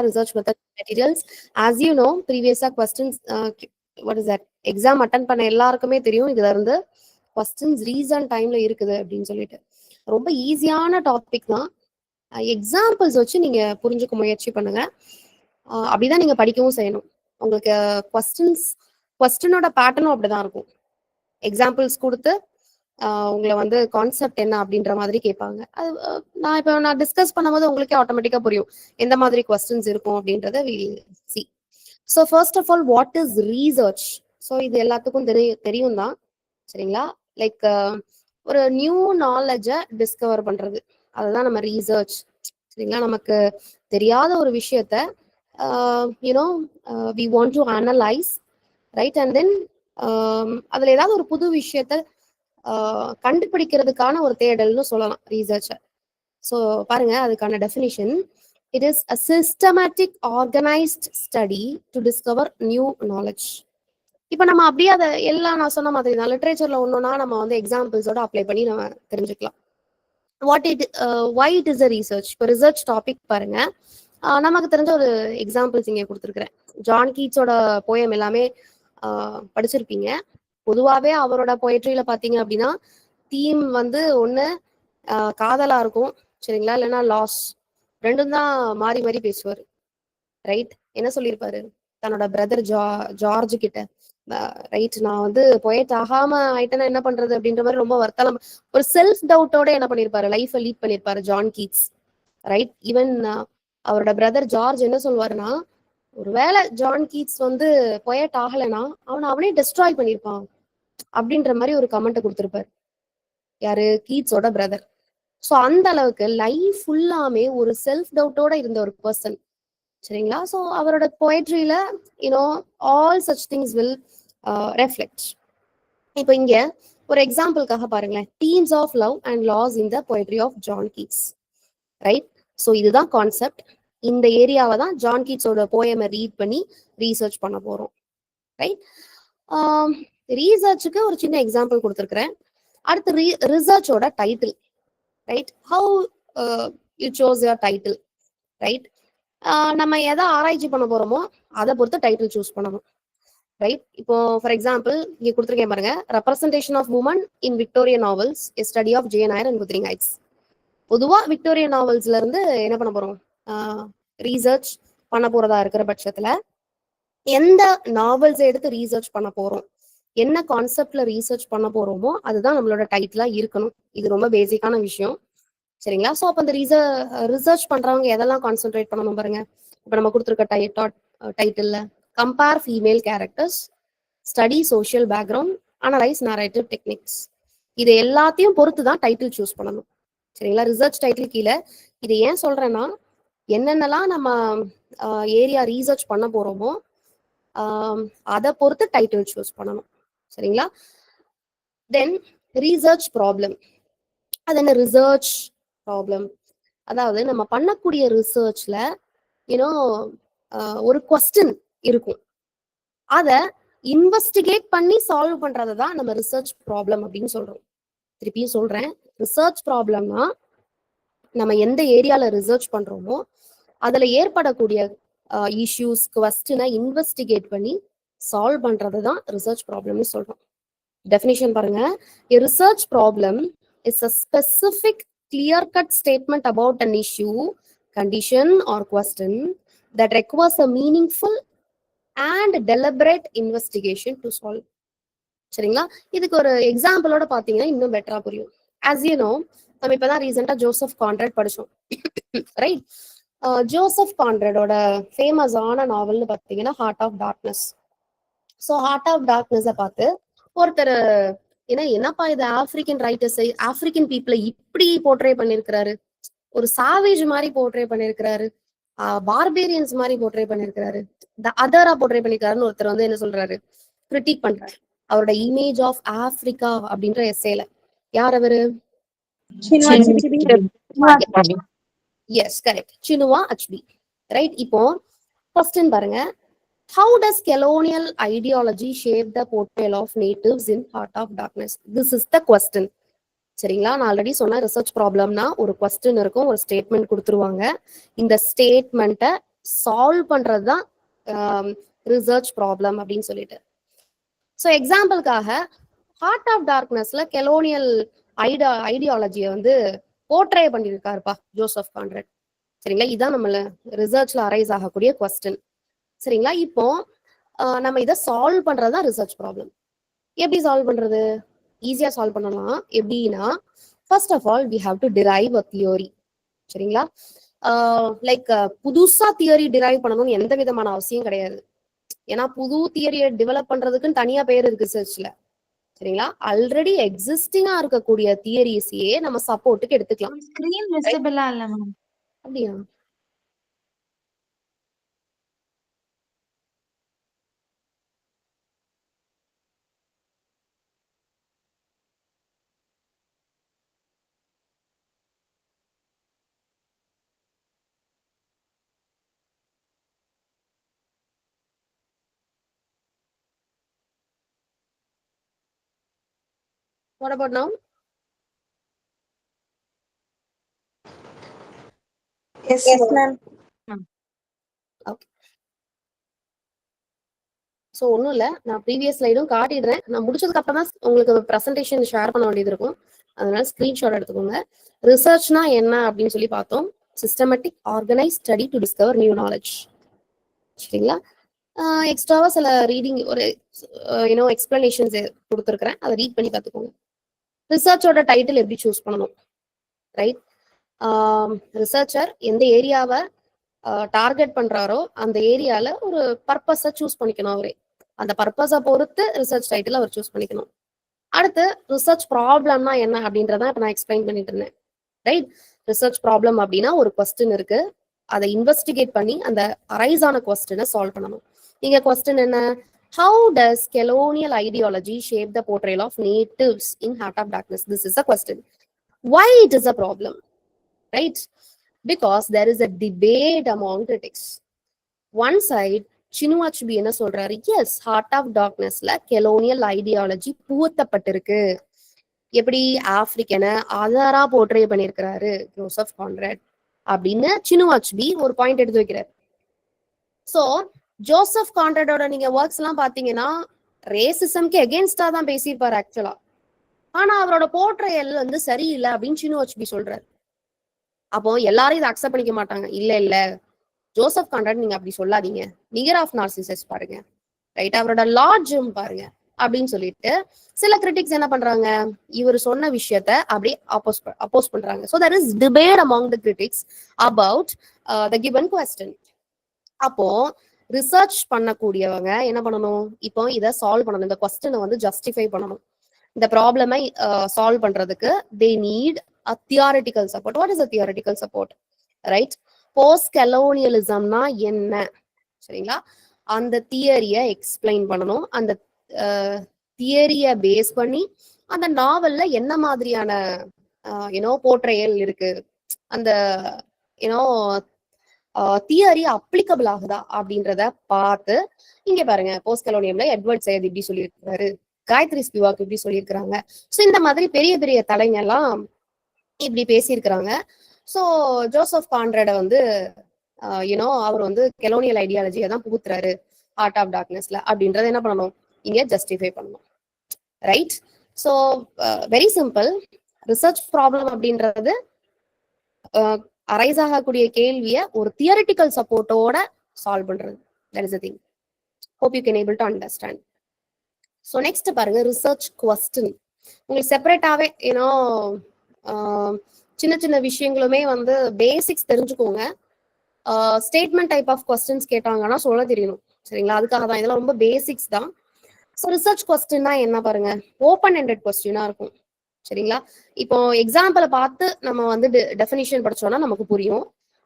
research method materials. As you know, previous questions, what is that, exam attend பண்ண எல்லாருக்குமே தெரியும் இதுல இருந்து questions ரீசன்ட் டைம்ல இருக்குது அப்படின்னு சொல்லிட்டு. ரொம்ப ஈஸியான டாபிக் தான். எக்ஸாம்பிள்ஸ் வச்சு நீங்க புரிஞ்சுக்க முயற்சி பண்ணுங்க. அப்படிதான் நீங்க படிக்கவும் செய்யணும். உங்களுக்கு கொஸ்டினோட பேட்டர்னும் அப்படிதான் இருக்கும். எக்ஸாம்பிள்ஸ் கொடுத்து உங்களை வந்து கான்செப்ட் என்ன அப்படின்ற மாதிரி கேட்பாங்க. அது நான் டிஸ்கஸ் பண்ணும்போது உங்களுக்கே ஆட்டோமேட்டிக்கா புரியும் எந்த மாதிரி கொஸ்டின்ஸ் இருக்கும் அப்படின்றத சி. So first of all, what is research? So இது எல்லாத்துக்கும் தெரியும் தான், சரிங்களா? லைக் ஒரு நியூ நாலேஜை டிஸ்கவர் பண்றது, அதுதான் நம்ம ரீசர்ச், சரிங்களா? நமக்கு தெரியாத ஒரு விஷயத்த we want to analyse, right? And then அதுல ஏதாவது ஒரு புது விஷயத்த கண்டுபிடிக்கிறதுக்கான ஒரு தேடல்னு சொல்லலாம் ரீசர்ச்சை. ஸோ பாருங்க, அதுக்கான definition, it is a systematic organised study to discover new knowledge. இப்போ நம்ம அப்படியே அதை எல்லாம் நான் சொன்ன மாதிரி தான் லிட்ரேச்சர்ல ஒன்றுனா நம்ம வந்து எக்ஸாம்பிள்ஸோட அப்ளை பண்ணி நம்ம தெரிஞ்சுக்கலாம். Why it is a research. இப்போ ரிசர்ச் டாபிக் பாருங்க, நமக்கு தெரிஞ்ச ஒரு எக்ஸாம்பிள்ஸ் இங்கே கொடுத்துருக்குறேன். ஜான் கீட்ஸோட போயம் எல்லாமே படிச்சிருப்பீங்க. பொதுவாகவே அவரோட பொயட்ரியில பார்த்தீங்க அப்படின்னா தீம் வந்து ஒன்று காதலா இருக்கும், சரிங்களா? இல்லைன்னா லாஸ், ரெண்டும் தான் மாறி மாறி பேசுவார், ரைட்? என்ன சொல்லியிருப்பாரு தன்னோட பிரதர் ஜார்ஜ் கிட்ட, ரைட்? நான் வந்து பொயட் ஆகாம ஆயிட்டேன்னா என்ன பண்றது அப்படின்ற மாதிரி ரொம்ப வருத்தம், ஒரு செல்ஃப் டவுட்டோட என்ன பண்ணிருப்பாரு, லைஃபை லீட் பண்ணிருப்பாரு ஜான் கீட்ஸ், ரைட்? ஈவன் அவரோட பிரதர் ஜார்ஜ் என்ன சொல்லுவாருன்னா, ஒருவேளை ஜான் கீட்ஸ் வந்து பொயட் ஆகலைன்னா அவனே டெஸ்ட்ராய் பண்ணிருப்பான் அப்படின்ற மாதிரி ஒரு கமெண்ட் கொடுத்திருப்பாரு. யாரு? கீட்ஸோட பிரதர். ஸோ அந்த அளவுக்கு லைஃப் ஃபுல்லாமே ஒரு செல்ஃப் டவுட்டோட இருந்த ஒரு பர்சன், சரிங்களா? ஸோ அவரோட பொயட்ரியில all such things will reflect. இப்போ இங்க ஒரு எக்ஸாம்பிளுக்காக பாருங்களேன், themes of love and loss in the poetry of John Keats, right? So இதுதான் கான்செப்ட். இந்த ஏரியாவை தான் ஜான் கீட்ஸோட போயமை ரீட் பண்ணி ரீசர்ச் பண்ண போறோம், ரைட்? ரீசர்ச்சுக்கு ஒரு சின்ன எக்ஸாம்பிள் கொடுத்துருக்குறேன். அடுத்து ரிசர்ச்சோட title, right? How you choose your title, right? நம்ம எதை ஆராய்ச்சி பண்ண போறோமோ அதை பொறுத்து டைட்டில் சூஸ் பண்ணணும், ரைட்? இப்போ ஃபார் எக்ஸாம்பிள் இங்க கொடுத்துருக்கேன் பாருங்க, representation of women in Victorian novels, a study of Jane Eyre and Wuthering Heights. பொதுவா விக்டோரியன் நாவல்ஸ்ல இருந்து என்ன பண்ண போறோம், ரீசர்ச் பண்ண போறதா இருக்கிற பட்சத்துல எந்த நாவல்ஸ் எடுத்து ரீசர்ச் பண்ண போறோம், என்ன கான்செப்ட்ல ரீசர்ச் பண்ண போறோமோ அதுதான் நம்மளோட டைட்டிலா இருக்கணும். இது ரொம்ப பேசிக்கான விஷயம், சரிங்களா? ஸோ அப்போ அந்த ரிசர்ச் பண்றவங்க எதெல்லாம் கான்சென்ட்ரேட் பண்ணணும் பாருங்க. இப்போ நம்ம கொடுத்துருக்க டைட்டில்ல compare female characters, study social background, analyse narrative techniques, இது எல்லாத்தையும் பொறுத்து தான் டைட்டில் சூஸ் பண்ணணும், சரிங்களா? ரிசர்ச் டைட்டில் கீழே இது ஏன் சொல்றேன்னா, என்னென்னலாம் நம்ம ஏரியா ரீசர்ச் பண்ண போறோமோ அதை பொறுத்து டைட்டில் சூஸ் பண்ணணும், சரிங்களா? தென் ரீசர்ச் ப்ராப்ளம். அது என்ன ரிசர்ச் ப்ராப்ளம்? அதாவது நம்ம பண்ணக்கூடிய ரிசர்ச்ல ஒரு கொஸ்டின் இருக்கும், அதை இன்வெஸ்டிகேட் பண்ணி சால்வ் பண்றதை தான் நம்ம ரிசர்ச் ப்ராப்ளம் அப்படின்னு சொல்றோம். திருப்பியும் சொல்றேன், ரிசர்ச் ப்ராப்ளம்னா நம்ம எந்த ஏரியால ரிசர்ச் பண்றோமோ அதுல ஏற்படக்கூடிய இஷ்யூஸ், கொஸ்டினை இன்வெஸ்டிகேட் பண்ணி சால்வ் பண்றது தான் ரிசர்ச் ப்ராப்ளம்னு சொல்றோம். டெஃபினிஷன் பாருங்க, a research problem is a specific clear-cut statement about an issue, condition or question that requires a meaningful and deliberate investigation to solve. சரிங்களா? இதுக்கு ஒரு எக்ஸாம்பிளோட பாத்தீங்கன்னா இன்னும் பெட்டரா புரியும். As you know, நம்ம இப்பதான் ரீசெண்டா ஜோசப் கான்ராட் படிச்சோம், ரைட்? ஜோசப் கான்ராடோட ஃபேமஸான நாவல்னு பாத்தீங்கன்னா Heart of Darkness. So Heart of டார்க்னஸை பார்த்து ஒருத்தர் என்னப்பா இது ஆப்பிரிக்கன் ரைட்டர்ஸை, ஆப்பிரிக்கன் பீப்புளை இப்படி போர்ட்ரே பண்ணிருக்கிறாரு, ஒரு சாவேஜ் மாதிரி போர்ட்ரே பண்ணிருக்கிறாரு, பார்பேரியன்ஸ் மாதிரி போர்ட்ரே பண்ணிருக்கிறாரு, அதரா போர்ட்ரே பண்ணிருக்காருன்னு ஒருத்தர் வந்து என்ன சொல்றாரு, கிரிட்டிக் பண்றாரு அவரோட இமேஜ் ஆஃப் ஆப்பிரிக்கா அப்படின்ற எஸ்ஸேல. யார் அவரு? Yes, correct, Chinua Achebe, right? இப்போ கொஸ்டின் பாருங்க, how does colonial ideology shape the portrayal of natives in Heart of Darkness? This is the question, சரிங்களா? நான் ஆல்ரெடி சொன்ன ரிசர்ச் ப்ராப்ளம்னா ஒரு கொஸ்டின் இருக்கும், ஒரு ஸ்டேட்மெண்ட் கொடுத்துருவாங்க, இந்த ஸ்டேட்மெண்ட்டை சால்வ் பண்றதுதான் ரிசர்ச் ப்ராப்ளம் அப்படின்னு சொல்லிட்டு. ஸோ எக்ஸாம்பிளுக்காக ஹார்ட் ஆஃப் டார்க்னஸ்ல கெலோனியல் ஐடியாலஜியை வந்து போர்ட்ரே பண்ணியிருக்காருப்பா ஜோசப் கான்ராட். சரிங்களா, இதுதான் நம்மள ரிசர்ச்ல அரைஸ் ஆகக்கூடிய கொஸ்டின். சரிங்களா, இப்போ நம்ம இதை சால்வ் பண்றதுதான் ரிசர்ச் ப்ராப்ளம். எப்படி சால்வ் பண்றது? ஈஸியா சால்வ் பண்ணலாம். எப்படின்னா, first of all we have to derive a theory. சரிங்களா, லைக் புதுசா தியரி டிரைவ் பண்ணணும்னு எந்த விதமான அவசியம் கிடையாது. ஏன்னா புது தியரியை டெவலப் பண்றதுக்குன்னு தனியா பேர் இருக்கு ரிசர்ச்ல. சரிங்களா, ஆல்ரெடி எக்ஸிஸ்டிங்கா இருக்கக்கூடிய தியரிஸையே நம்ம சப்போர்ட்டுக்கு எடுத்துக்கலாம். ஸ்கிரீன் விசிபிளா இல்ல மேம். அப்படியா? What about now? Yes, ma'am. Okay. So ஒன்றும் இல்லை, நான் ப்ரீவியஸ் ஸ்லைடும் காட்டிடுறேன். நான் முடிச்சதுக்கு அப்புறம் தான் உங்களுக்கு ப்ரெசன்டேஷன் ஷேர் பண்ண வேண்டியது இருக்கும். அதனால ஸ்க்ரீன்ஷாட் எடுத்துக்கோங்க. ரிசர்ச்னா என்ன அப்படின்னு சொல்லி பார்த்தோம். Systematic organise study to discover new knowledge. சரிங்களா, எக்ஸ்ட்ராவா சில ரீடிங் ஒரு எக்ஸ்பிளனேஷன்ஸ் கொடுத்துருக்குறேன், அதை ரீட் பண்ணி பார்த்துக்கோங்க. ரிசர்ச்சோட டைட்டில் எப்படி சூஸ் பண்ணணும், ரைட்? ரிசர்ச்சர் எந்த ஏரியாவை டார்கெட் பண்றாரோ அந்த ஏரியால ஒரு பர்பஸை சூஸ் பண்ணிக்கணும். அவரே அந்த பர்பஸை பொறுத்து ரிசர்ச் டைட்டில் அவர் சூஸ் பண்ணிக்கணும். அடுத்து ரிசர்ச் ப்ராப்ளம்னா என்ன அப்படின்றத இப்ப நான் எக்ஸ்பிளைன் பண்ணிட்டு இருந்தேன், ரைட்? ரிசர்ச் ப்ராப்ளம் அப்படின்னா ஒரு கொஸ்டின் இருக்கு, அதை இன்வெஸ்டிகேட் பண்ணி அந்த அரைஸ் ஆன கொஸ்டினை சால்வ் பண்ணணும். நீங்க கொஸ்டின் என்ன? How does colonial ideology shape the portrayal of natives in Heart of Darkness? This is a question. Why it is a problem, right? Because there is a debate among critics. One side, Chinua Achebe என்ன சொல்றாரு? Yes, Heart of டார்க்னஸ்ல colonial ideology புகுத்தப்பட்டிருக்கு. எப்படி? ஆப்பிரிக்கனை ஆதாரா portray பண்ணியிருக்கிறாரு Joseph Conrad அப்படின்னு Chinua அச்சுபி ஒரு பாயிண்ட் எடுத்து வைக்கிறார். ஸோ ஜோசப் கான்ராடோட நீங்க ஒர்க்ஸ் எல்லாம் பாத்தீங்கன்னா ரேசிசம்க்கு எகென்ஸ்டா தான் பேசியிருப்பாரு ஆக்சுவலா. ஆனா அவரோட போர்ட்ரேயல் வந்து சரியில்லை அப்படின்னு சினு அச்சுபி சொல்றாரு. அப்போ எல்லாரும் இதை அக்செப்ட் பண்ணிக்க மாட்டாங்க. இல்ல இல்ல, ஜோசப் கான்ராட் நீங்க அப்படி சொல்லாதீங்க, நிகர் ஆஃப் நார்சிசஸ் பாருங்க, ரைட்? அவரோட லார்ஜும் பாருங்க அப்படின்னு சொல்லிட்டு சில கிரிட்டிக்ஸ் என்ன பண்றாங்க? இவர் சொன்ன விஷயத்த அப்படியே அப்போஸ் பண்றாங்க. So there is debate among the critics about the given question. அப்போ ரிசர்ச் பண்ணக்கூடியவங்க என்ன பண்ணணும்? இப்போ இதை சால்வ் பண்ணணும், இந்த கொஸ்டினை வந்து ஜஸ்டிஃபை பண்ணணும். இந்த ப்ராப்ளமை சால்வ் பண்றதுக்கு they need a theoretical support. What is a theoretical support, right? Post கலோனியலிசம்னா என்ன? சரிங்களா, அந்த தியரியை எக்ஸ்பிளைன் பண்ணணும். அந்த தியரியை பேஸ் பண்ணி அந்த நாவல்ல என்ன மாதிரியான போர்ட்ரேயல் இருக்கு, அந்த தியரி அப்ளிகபிள் ஆகுதா அப்படின்றத பார்த்து, இங்க பாருங்க போஸ்ட் கலோனியம்ல எட்வர்ட் சையத் இப்படி சொல்லியிருக்காரு, காயத்ரி ஸ்பிவாக் இப்படி சொல்லியிருக்கிறாங்க. ஸோ இந்த மாதிரி பெரிய பெரிய தலைங்கெல்லாம் இப்படி பேசியிருக்கிறாங்க. ஸோ ஜோசப் கான்ராட வந்து அவர் வந்து கெலோனியல் ஐடியாலஜியை தான் புகுத்துறாரு ஹார்ட் ஆஃப் டார்க்னஸ்ல அப்படின்றத என்ன பண்ணணும்? இங்க ஜஸ்டிஃபை பண்ணணும், right? So very simple. Research problem அப்படின்றது அரைஸ் ஆகக்கூடிய கேள்வியை ஒரு தியரிட்டிக்கல் சப்போர்ட்டோட சால்வ் பண்றது. That is the thing. Hope you can able to understand. So next பாருங்க, ரிசர்ச் கொஸ்டின். உங்களுக்கு செப்பரேட்டாவே சின்ன சின்ன விஷயங்களுமே வந்து பேசிக்ஸ் தெரிஞ்சுக்கோங்க. ஸ்டேட்மெண்ட் டைப் ஆஃப் கொஸ்டின்ஸ் கேட்டாங்கன்னா சொல்ல தெரியணும், சரிங்களா? அதுக்காக தான் இதெல்லாம் ரொம்ப பேசிக்ஸ் தான். ஸோ ரிசர்ச் கொஸ்டின்னா என்ன பாருங்க, ஓப்பன் எண்டட் கொஸ்டினா இருக்கும், சரிங்களா? இப்போ எக்ஸாம்பிளை பார்த்து நம்ம வந்து டெஃபினிஷன் படிச்சோம்னா நமக்கு புரியும்.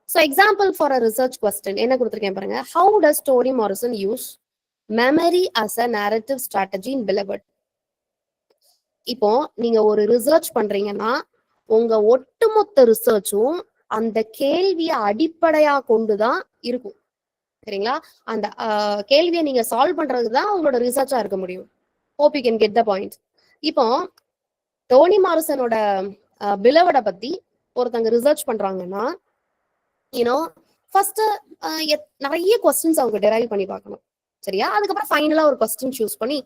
So example for a research question என்ன கொடுத்துருக்கேன் பாருங்க. How does Toni Morrison use memory as a narrative strategy in Beloved? இப்போ நீங்க ஒரு ரிசர்ச் பண்றீங்கன்னா உங்க ஒட்டுமொத்த ரிசர்ச்சும் அந்த கேள்வியை அடிப்படையா கொண்டுதான் இருக்கும், சரிங்களா? அந்த கேள்வியை நீங்க சால்வ் பண்றதுக்கு தான் உங்களோட ரிசர்ச்சா இருக்க முடியும். Hope you can get the point. இப்போ டோனி மாரிசனோட பிலவட பத்தி ஒருத்தங்க ரிசர்ச் பண்றாங்கன்னா ஃபர்ஸ்ட் நிறைய கொஸ்டின்ஸ் அவங்க டெரைவ் பண்ணி பார்க்கணும். சரியா? அதுக்கப்புறம் ஃபைனலா ஒரு கொஸ்டின் சூஸ் பண்ணி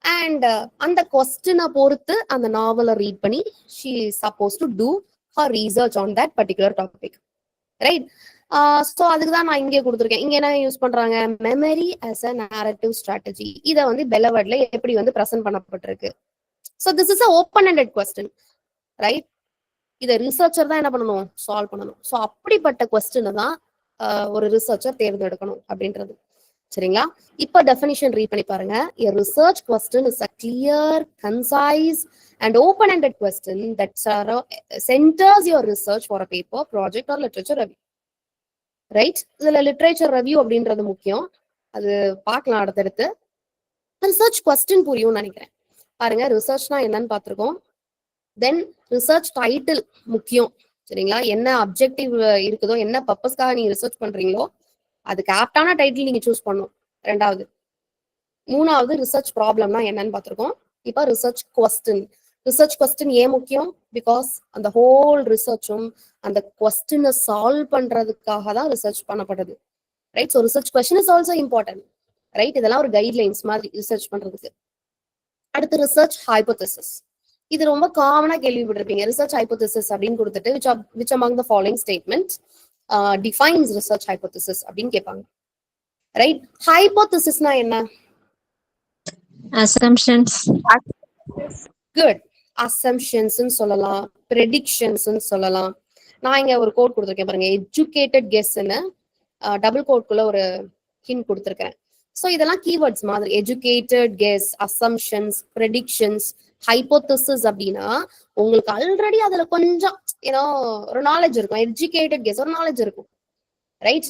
அண்ட் அந்த கொஸ்டினை பொறுத்து அந்த நாவலை ரீட் பண்ணி she suppose to do her research on that particular topic. Right? So அதுக்கு தான் நான் இங்கே கொடுத்துருக்கேன். இங்க என்ன யூஸ் பண்றாங்க? Memory as a narrative strategy. இதை வந்து பெலவர்ட்ல எப்படி வந்து ப்ரெசென்ட் பண்ணப்பட்டிருக்கு. So this is a open ended question. Right? இதை ரிசர்ச்சர் தான் என்ன பண்ணணும்? சால்வ் பண்ணணும். ஸோ அப்படிப்பட்ட கொஸ்டினை தான் ஒரு ரிசர்ச்சர் தேர்ந்தெடுக்கணும் அப்படின்றது. சரிங்களா? இப்ப டெஃபினிஷன் ரீட் பண்ணி பாருங்க. A research question is a clear, concise and open-ended question that centers your research for a paper, project or literature review. Right? இதுல லிட்ரேச்சர் ரிவ்யூ அப்படின்றது முக்கியம். அது பார்க்கலாம் அடுத்தடுத்து. ரிசர்ச் கொஸ்டின் புரியும்னு நினைக்கிறேன். பாருங்க, ரிசர்ச்னா என்னன்னு பார்த்திருக்கோம். தென் ரிசர்ச் டைட்டில் முக்கியம். சரிங்களா? என்ன அப்ஜெக்டிவ் இருக்குதோ, என்ன பர்பஸ்க்காக நீங்க ரிசர்ச் பண்றீங்களோ அதுக்கு ஆப்டான டைட்டில் நீங்க சூஸ் பண்ணும். ரெண்டாவது. மூணாவது, ரிசர்ச் ப்ராப்ளம்னா என்னன்னு பார்த்திருக்கோம். இப்போ ரிசர்ச் கொஸ்டின். ரிசர்ச் கொஸ்டின் ஏன் முக்கியம்? பிகாஸ் அந்த ஹோல் ரிசர்ச்சும் அந்த கொஸ்டினை சால்வ் பண்றதுக்காக தான் ரிசர்ச் பண்ணப்படுது. Right? So research question is also important. Right? இதெல்லாம் ஒரு கைட்லைன்ஸ் மாதிரி ரிசர்ச் பண்றதுக்கு. அடுத்து ரிசர்ச் ஹைபோதசிஸ். இது ரொம்ப காமனா கேள்விப்பட்டிருப்பீங்க. ரிசர்ச் ஹைபோதசிஸ் அப்படின்னு கொடுத்துட்டு which among the following statement defines research hypothesis அப்படின்னு கேட்பாங்க. ரைட்? ஹைபோதசிஸ்னா என்ன? assumptions. குட். அசம்ஷன்ஸ் சொல்லலாம், ப்ரெடிக்ஷன்ஸ் சொல்லலாம். நான் இங்க ஒரு கோட் கொடுத்துருக்கேன் பாருங்க, எஜுகேட்டட் கெஸ்ன்னு டபுள் கோட்குள்ள ஒரு ஹிண்ட் கொடுத்துருக்கேன். ஸோ இதெல்லாம் கீவேர்ட்ஸ் மாதிரி. Educated guess, assumptions, predictions, hypothesis அப்படின்னா உங்களுக்கு ஆல்ரெடி அதுல கொஞ்சம் ஏன்னா ஒரு நாலேஜ் இருக்கும். எஜுகேட்டட் கெஸ் ஒரு நாலேஜ் இருக்கும். ரைட்?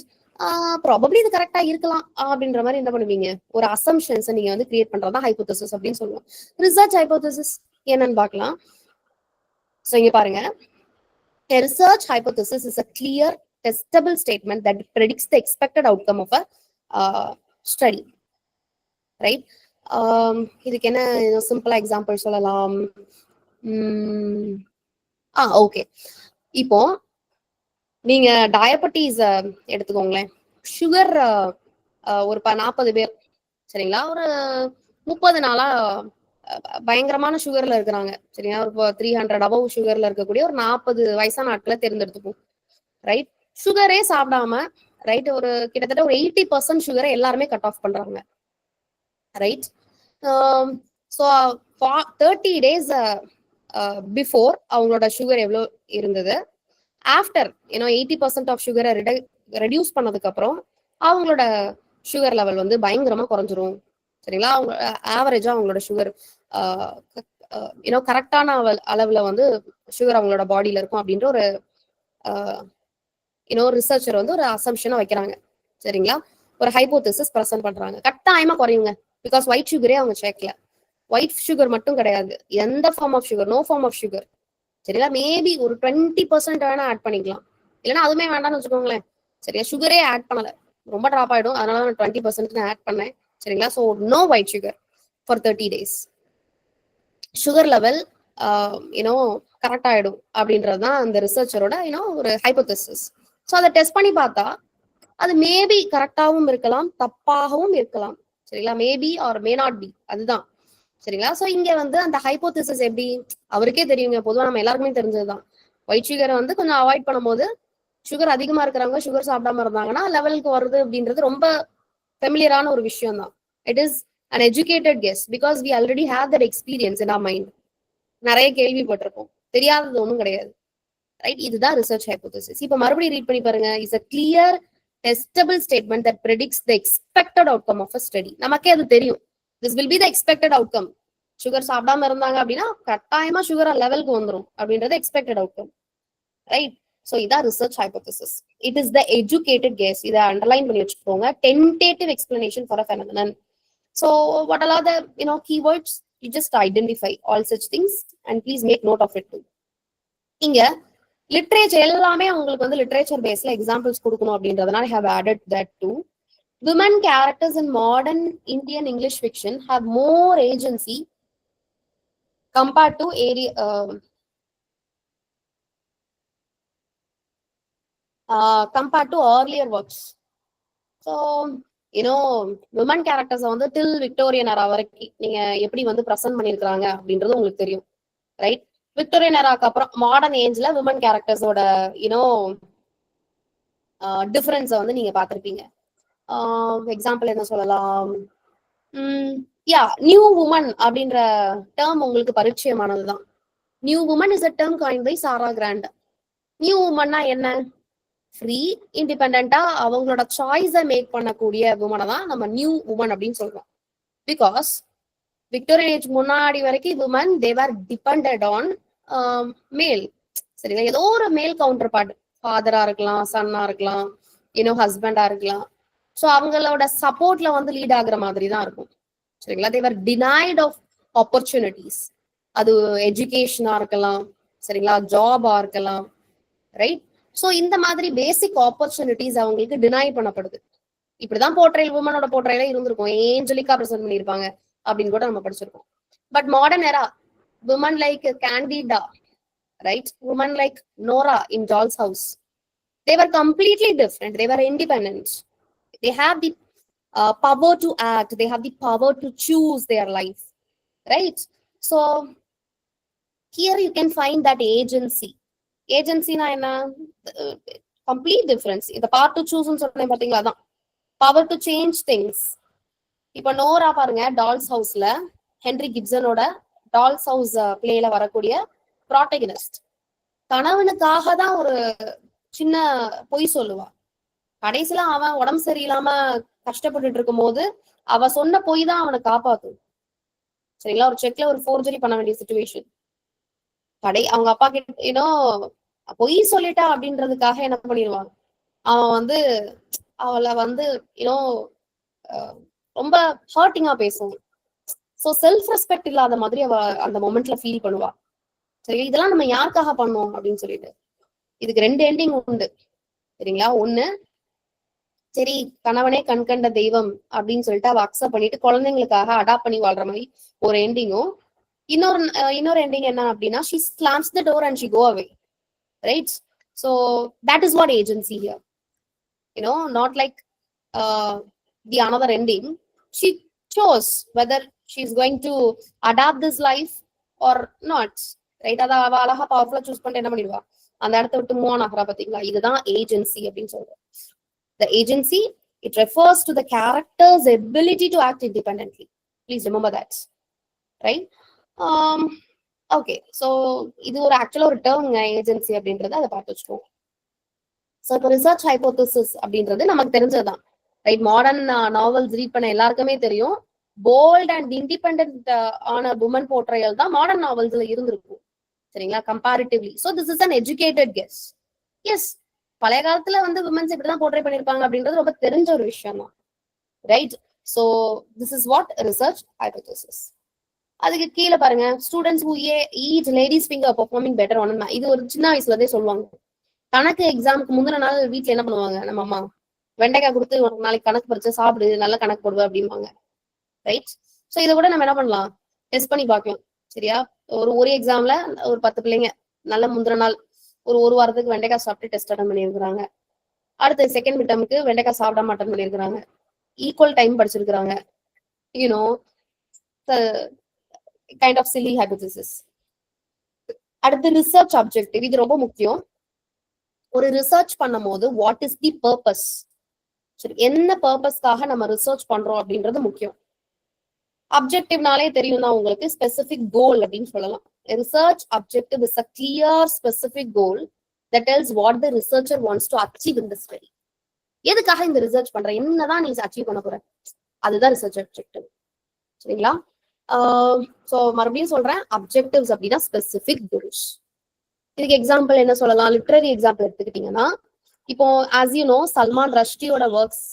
ப்ராபப்ளி இது கரெக்டா இருக்கலாம் அப்படின்ற மாதிரி என்ன பண்ணுவீங்க? ஒரு அசம்ஷன்ஸ் நீங்க வந்து கிரியேட் பண்றதா ஹைபோதசிஸ் அப்படின்னு சொல்லுவோம். ரிசர்ச் ஹைபோதசிஸ் என்னன்னு பார்க்கலாம். ஸோ இங்க பாருங்க, a research hypothesis is a clear, testable statement that predicts the expected outcome of a study. Right? இதுக்கு என்ன சிம்பிளா எக்ஸாம்பிள் சொல்லலாம்? ஓகே. இப்போ நீங்க டயபெட்டிஸ் எடுத்துக்கோங்களேன். சுகர் ஒரு 40 பேர், சரிங்களா, ஒரு 30 நாளா பயங்கரமான சுகர்ல இருக்கிறாங்க. சரியா? ஒரு 300 above சுகர்ல இருக்கக்கூடிய ஒரு 40 வயசான ஆட்களை தேர்ந்தெடுத்துப்போம். ரைட்? சுகரே சாப்பிடாம, ரைட், ஒரு கிட்டத்தட்ட ஒரு 80% சுகரை எல்லாருமே கட் ஆஃப் பண்றாங்க. ரைட்? ஸோ 30 days பிஃபோர் அவங்களோட சுகர் எவ்வளோ இருந்தது, ஆஃப்டர் 80% ஆஃப் சுகரை ரெடியூஸ் பண்ணதுக்கு அப்புறம் அவங்களோட சுகர் லெவல் வந்து பயங்கரமா குறைஞ்சிரும். சரிங்களா? அவங்க ஆவரேஜா அவங்களோட சுகர் கரெக்டான அளவுல வந்து சுகர் அவங்களோட பாடியில இருக்கும் அப்படின்ற ஒரு ரிசர்ச்சர் வந்து ஒரு அசம்ஷனை வைக்கிறாங்க. சரிங்களா? ஒரு ஹைபோதசிஸ் ப்ரெசென்ட் பண்றாங்க. கட்டாயமா குறையுங்க. பிகாஸ் ஒயிட் சுகரே அவங்க சேர்க்கல. ஒயிட் சுகர் மட்டும் கிடையாது, எந்த form of sugar, no form of sugar. சரிங்களா? மேபி ஒரு 20% வேணா ஆட் பண்ணிக்கலாம். இல்லைன்னா அதுவுமே வேண்டாம்னு வச்சுக்கோங்களேன். சரியா? சுகரே ஆட் பண்ணல, ரொம்ப ட்ராப் ஆயிடும். அதனால நான் 20% ஆட் பண்ணேன். சரிங்களா? So no white sugar for 30 days. Sugar level correct ஆயிடும் அப்படின்றது தான் அந்த ரிசர்ச்சரோட ஒரு ஹைபோதசிஸ். ஸோ அதை டெஸ்ட் பண்ணி பார்த்தா அது மேபி கரெக்டாகவும் இருக்கலாம், தப்பாகவும் இருக்கலாம். சரிங்களா? Maybe R may not be. அதுதான். சரிங்களா? ஸோ இங்க வந்து அந்த ஹைபோதசிஸ் எப்படி அவருக்கே தெரியுங்க. பொதுவாக நம்ம எல்லாருக்குமே தெரிஞ்சதுதான். ஒயிட் சுகரை வந்து கொஞ்சம் அவாய்ட் பண்ணும்போது சுகர் அதிகமா இருக்கிறவங்க சுகர் சாப்பிடாம இருந்தாங்கன்னா லெவலுக்கு வருது அப்படின்றது ரொம்ப ஃபெமிலியரான ஒரு விஷயம் தான். It is an educated guess because we already have that experience in our mind. நிறைய கேள்விப்பட்டிருக்கோம், தெரியாதது ஒன்றும் கிடையாது. ரைட்? இதுதான் ரிசர்ச் ஹைபோதசிஸ். இப்போ மறுபடியும் ரீட் பண்ணி பாருங்க. Is a clear, testable statement that predicts the expected outcome of a study. நமக்கே அது தெரியும். This will be the expected outcome. Sugar சாப்பிடாம இருந்தாங்க அப்படின்னா கட்டாயமா சுகர் லெவலுக்கு வந்துடும் அப்படின்றது எக்ஸ்பெக்டட் அவுட்கம். ரைட்? ஸோ இதான் research hypothesis. It is the educated guess. இதை அண்டர்லைன் பண்ணி வச்சுக்கோங்க. Tentative explanation for a phenomenon. So what are the keywords? You just identify all such things and please make note of it too. இங்க literature எல்லாமே உங்களுக்கு வந்து literature பேஸ்ல examples கொடுக்கணும் அப்படின்றதுனால I have added that too. Women characters in modern Indian English fiction have more agency compared to compared to earlier works. So women characters வந்து டில் Victorian era வரைக்கும் நீங்க எப்படி வந்து ப்ரெசென்ட் பண்ணிருக்காங்க அப்படின்றது உங்களுக்கு தெரியும், ரைட்? விக்டோரியன் எராக்கு அப்புறம் மாடர்ன் ஏஜ்ல விமன் கேரக்டர்ஸோட டிஃபரன்ஸை வந்து நீங்க பார்த்திருப்பீங்க. எக்ஸாம்பிள் என்ன சொல்லலாம்? நியூ உமன் அப்படின்ற டேர்ம் உங்களுக்கு பரிச்சயமானதுதான். New woman is a term coined by Sarah Grand. New உமன்னா என்ன? ஃப்ரீ, இண்டிபெண்டா அவங்களோட சாய்ஸை மேக் பண்ணக்கூடிய உமனை தான் நம்ம நியூ உமன் அப்படின்னு சொல்றோம். பிகாஸ் விக்டோரியன் ஏஜ் முன்னாடி வரைக்கும் உமன் தேவர் டிபெண்டட் ஆன் மேல். சரிங்களா? ஏதோ ஒரு மேல் கவுண்டர் பார்ட், ஃபாதரா இருக்கலாம், சன்னா இருக்கலாம், ஹஸ்பண்டா இருக்கலாம். ஸோ அவங்களோட சப்போர்ட்ல வந்து லீட் ஆகுற மாதிரி தான் இருக்கும். சரிங்களா? தேவர் டினைட் ஆஃப் ஆப்பர்ச்சுனிட்டிஸ். அது எஜுகேஷனா இருக்கலாம், சரிங்களா, ஜாபா இருக்கலாம், ரைட்? ஸோ இந்த மாதிரி பேசிக் ஆப்பர்ச்சுனிட்டிஸ் அவங்களுக்கு டினை பண்ணப்படுது. இப்படிதான் போர்ட்ரேல், உமனோட போர்ட்ரேல இருந்திருக்கும், ஏஞ்சலிக்கா ப்ரெசென்ட் பண்ணியிருப்பாங்க அப்படின்னு கூட நம்ம படிச்சிருக்கோம். But modern era, women like Candida, right? Women like Nora in Doll's House. They were completely different. They were independent. They have the power to act. They have the power to choose their life, right? So here you can find that agency. Agency na enna? Complete difference. The power to choose னு சொன்னேன் பாத்தீங்களா, அதான் power to change things. இப்ப Nora பாருங்க, dolls ஹவுஸ்ல Henry கிப்சனோட dolls house பிளேல வரக்கூடிய ப்ராட்டகனிஸ்ட். கணவனுக்காக தான் ஒரு சின்ன பொய் சொல்லுவா. கடைசியில அவன் உடம்பு சரியில்லாம கஷ்டப்பட்டுட்டு இருக்கும் போது அவ சொன்ன பொய் தான் அவனை காப்பாத்தும். சரிங்களா? ஒரு செக்ல ஒரு ஃபோர்ஜரி பண்ண வேண்டிய சிச்சுவேஷன். அவங்க அப்பா கிட்ட பொய் சொல்லிட்டா அப்படின்றதுக்காக என்ன பண்ணிடுவாங்க, அவன் வந்து அவளை வந்து ரொம்ப ஹர்ட்டிங்கா பேசுவான். ஸோ செல்ஃப் ரெஸ்பெக்ட் இல்லாத மாதிரி அவ அந்த மொமெண்ட்ல ஃபீல் பண்ணுவா. சரி, இதெல்லாம் நம்ம யாருக்காக பண்ணோம் அப்படின்னு சொல்லிட்டு இதுக்கு 2 எண்டிங் உண்டு. சரிங்களா? ஒண்ணு, சரி கணவனே கண்கண்ட தெய்வம் அப்படின்னு சொல்லிட்டு அவ அக்செப்ட் பண்ணிட்டு குழந்தைங்களுக்காக அடாப்ட் பண்ணி வாழ்ற மாதிரி ஒரு எண்டிங்கும். இன்னொரு எண்டிங் என்ன அப்படின்னா, she slams the door and she go away, right? So that is what agency here, not like the another ending. She chose whether she's going to adapt this life or not, right? அத அவ அழகா பவர்ஃபுல்லா choose பண்ணிட்டு என்ன பண்ணிடுவா, அந்த இடத்த விட்டு move on ஆகிறா. பாத்தீங்களா? இதுதான் ஏஜென்சி அப்படின்னு சொல்றோம். The agency, it refers to the character's ability to act independently. Please remember that, right? Okay, so இது ஒரு ஆக்சுவலா ஒரு டேர்ம்ங்க ஏஜென்சி அப்படின்றத அதை பார்த்து வச்சுக்கோங்க. ஸோ இப்போ ரிசர்ச் ஹைபோதசிஸ் அப்படின்றது நமக்கு தெரிஞ்சதுதான், ரைட்? மாடர்ன் நாவல்ஸ் ரீட் பண்ண எல்லாருக்குமே தெரியும், போல்ட் அண்ட் இண்டிபெண்டன்ட் ஆன உமன் போர்ட்ரையல் தான் மாடர்ன் நாவல்ஸ்ல இருந்திருக்கும். சரிங்களா? Comparatively. So this is an educated guess. Yes, பழைய காலத்துல வந்து விமன்ஸ் இப்படிதான் போர்ட்ரை பண்ணிருப்பாங்க அப்படின்றது ரொம்ப தெரிஞ்ச ஒரு விஷயம் தான், right? So this is what research hypothesis. அதுக்கு கீழே பாருங்க, students who eat ladies finger performing better on. இது ஒரு சின்ன வயசுல இருந்தே சொல்லுவாங்க. கணக்கு எக்ஸாமுக்கு முந்தின நாள் வீட்டுல என்ன பண்ணுவாங்க, நம்ம அம்மா வெண்டைக்காய் கொடுத்து ஒரு நாளைக்கு கணக்கு பறிச்சு சாப்பிடு, நல்ல கணக்கு போடுவேன் அப்படிம்பாங்க, ரைட்? ஸோ இதை கூட நம்ம என்ன பண்ணலாம், டெஸ்ட் பண்ணி பார்க்கலாம். சரியா? ஒரு எக்ஸாம்ல ஒரு 10 பிள்ளைங்க நல்ல முந்தின நாள் ஒரு வாரத்துக்கு வெண்டைக்காய் சாப்பிட்டு டெஸ்ட் அட்டன் பண்ணியிருக்கிறாங்க. அடுத்த செகண்ட் மிட்டமுக்கு வெண்டைக்காய் சாப்பிடாம அட்டன் பண்ணியிருக்கிறாங்க. ஈக்குவல் டைம் படிச்சிருக்கிறாங்க. Kind of silly hypothesis. அடுத்து ரிசர்ச் அப்ஜெக்டிவ். இது ரொம்ப முக்கியம். ஒரு ரிசர்ச் பண்ணும் போது வாட் இஸ் தி பர்பஸ், சரி, என்ன பர்பஸ்க்காக நம்ம ரிசர்ச் பண்றோம் அப்படின்றது முக்கியம். அப்ஜெக்டிவ்னாலே தெரியும் தான் உங்களுக்கு, ஸ்பெசிபிக் கோல் அப்படின்னு சொல்லலாம். Research objective is a clear specific goal that tells what the researcher wants to achieve in the study. எதுக்காக இந்த ரிசர்ச் பண்ற, என்னதான் நீ அச்சீவ் பண்ண போற, அதுதான் ரிசர்ச் அப்ஜெக்டிவ். சரிங்களா? சோ மறுபடியும் சொல்றேன், அப்ஜெக்டிவ்ஸ் அப்படின்னா ஸ்பெசிபிக் கோல்ஸ். இதுக்கு எக்ஸாம்பிள் என்ன சொல்லலாம், லிட்ரரி எக்ஸாம்பிள் எடுத்துக்கிட்டீங்கன்னா, இப்போ as you know சல்மான் ரஷ்டியோட works,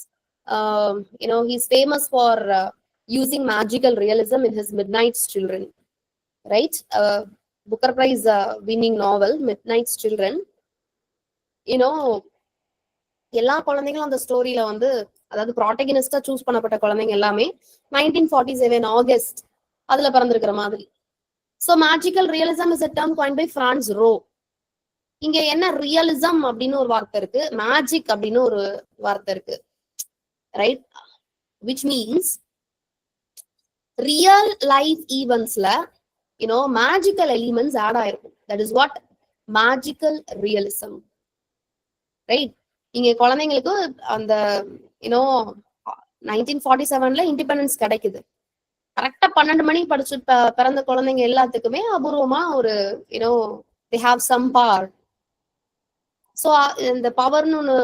he is famous for using magical realism in his Midnight's Children, right? Booker Prize winning novel Midnight's Children. எல்லா குழந்தைங்களும் அந்த ஸ்டோரியில வந்து, அதாவது ப்ராட்டகனிஸ்டா சூஸ் பண்ணப்பட்ட குழந்தைங்க எல்லாமே 1947 ஆகஸ்ட் அதுல பிறந்திருக்கிற மாதிரி. So magical realism is a term coined by Franz Roh. இங்க என்ன ரியலிசம் அப்படின்னு ஒரு வார்த்தை இருக்கு, மேஜிக் அப்படின்னு ஒரு வார்த்தை இருக்கு, right? Which means real life ஈவெண்ட்ஸ்ல மேஜிக்கல் எலிமெண்ட்ஸ் ஆட் ஆயிருக்கும். That is what magical realism, right? இங்க குழந்தைங்களுக்கு அந்த 1947 இண்டிபெண்டன்ஸ் கிடைக்குது. கரெக்டா 12 மணிக்கு படிச்சு பிறந்த குழந்தைங்க எல்லாத்துக்குமே அபூர்வமா ஒரு they have some power. So இந்த பவர்னு ஒண்ணு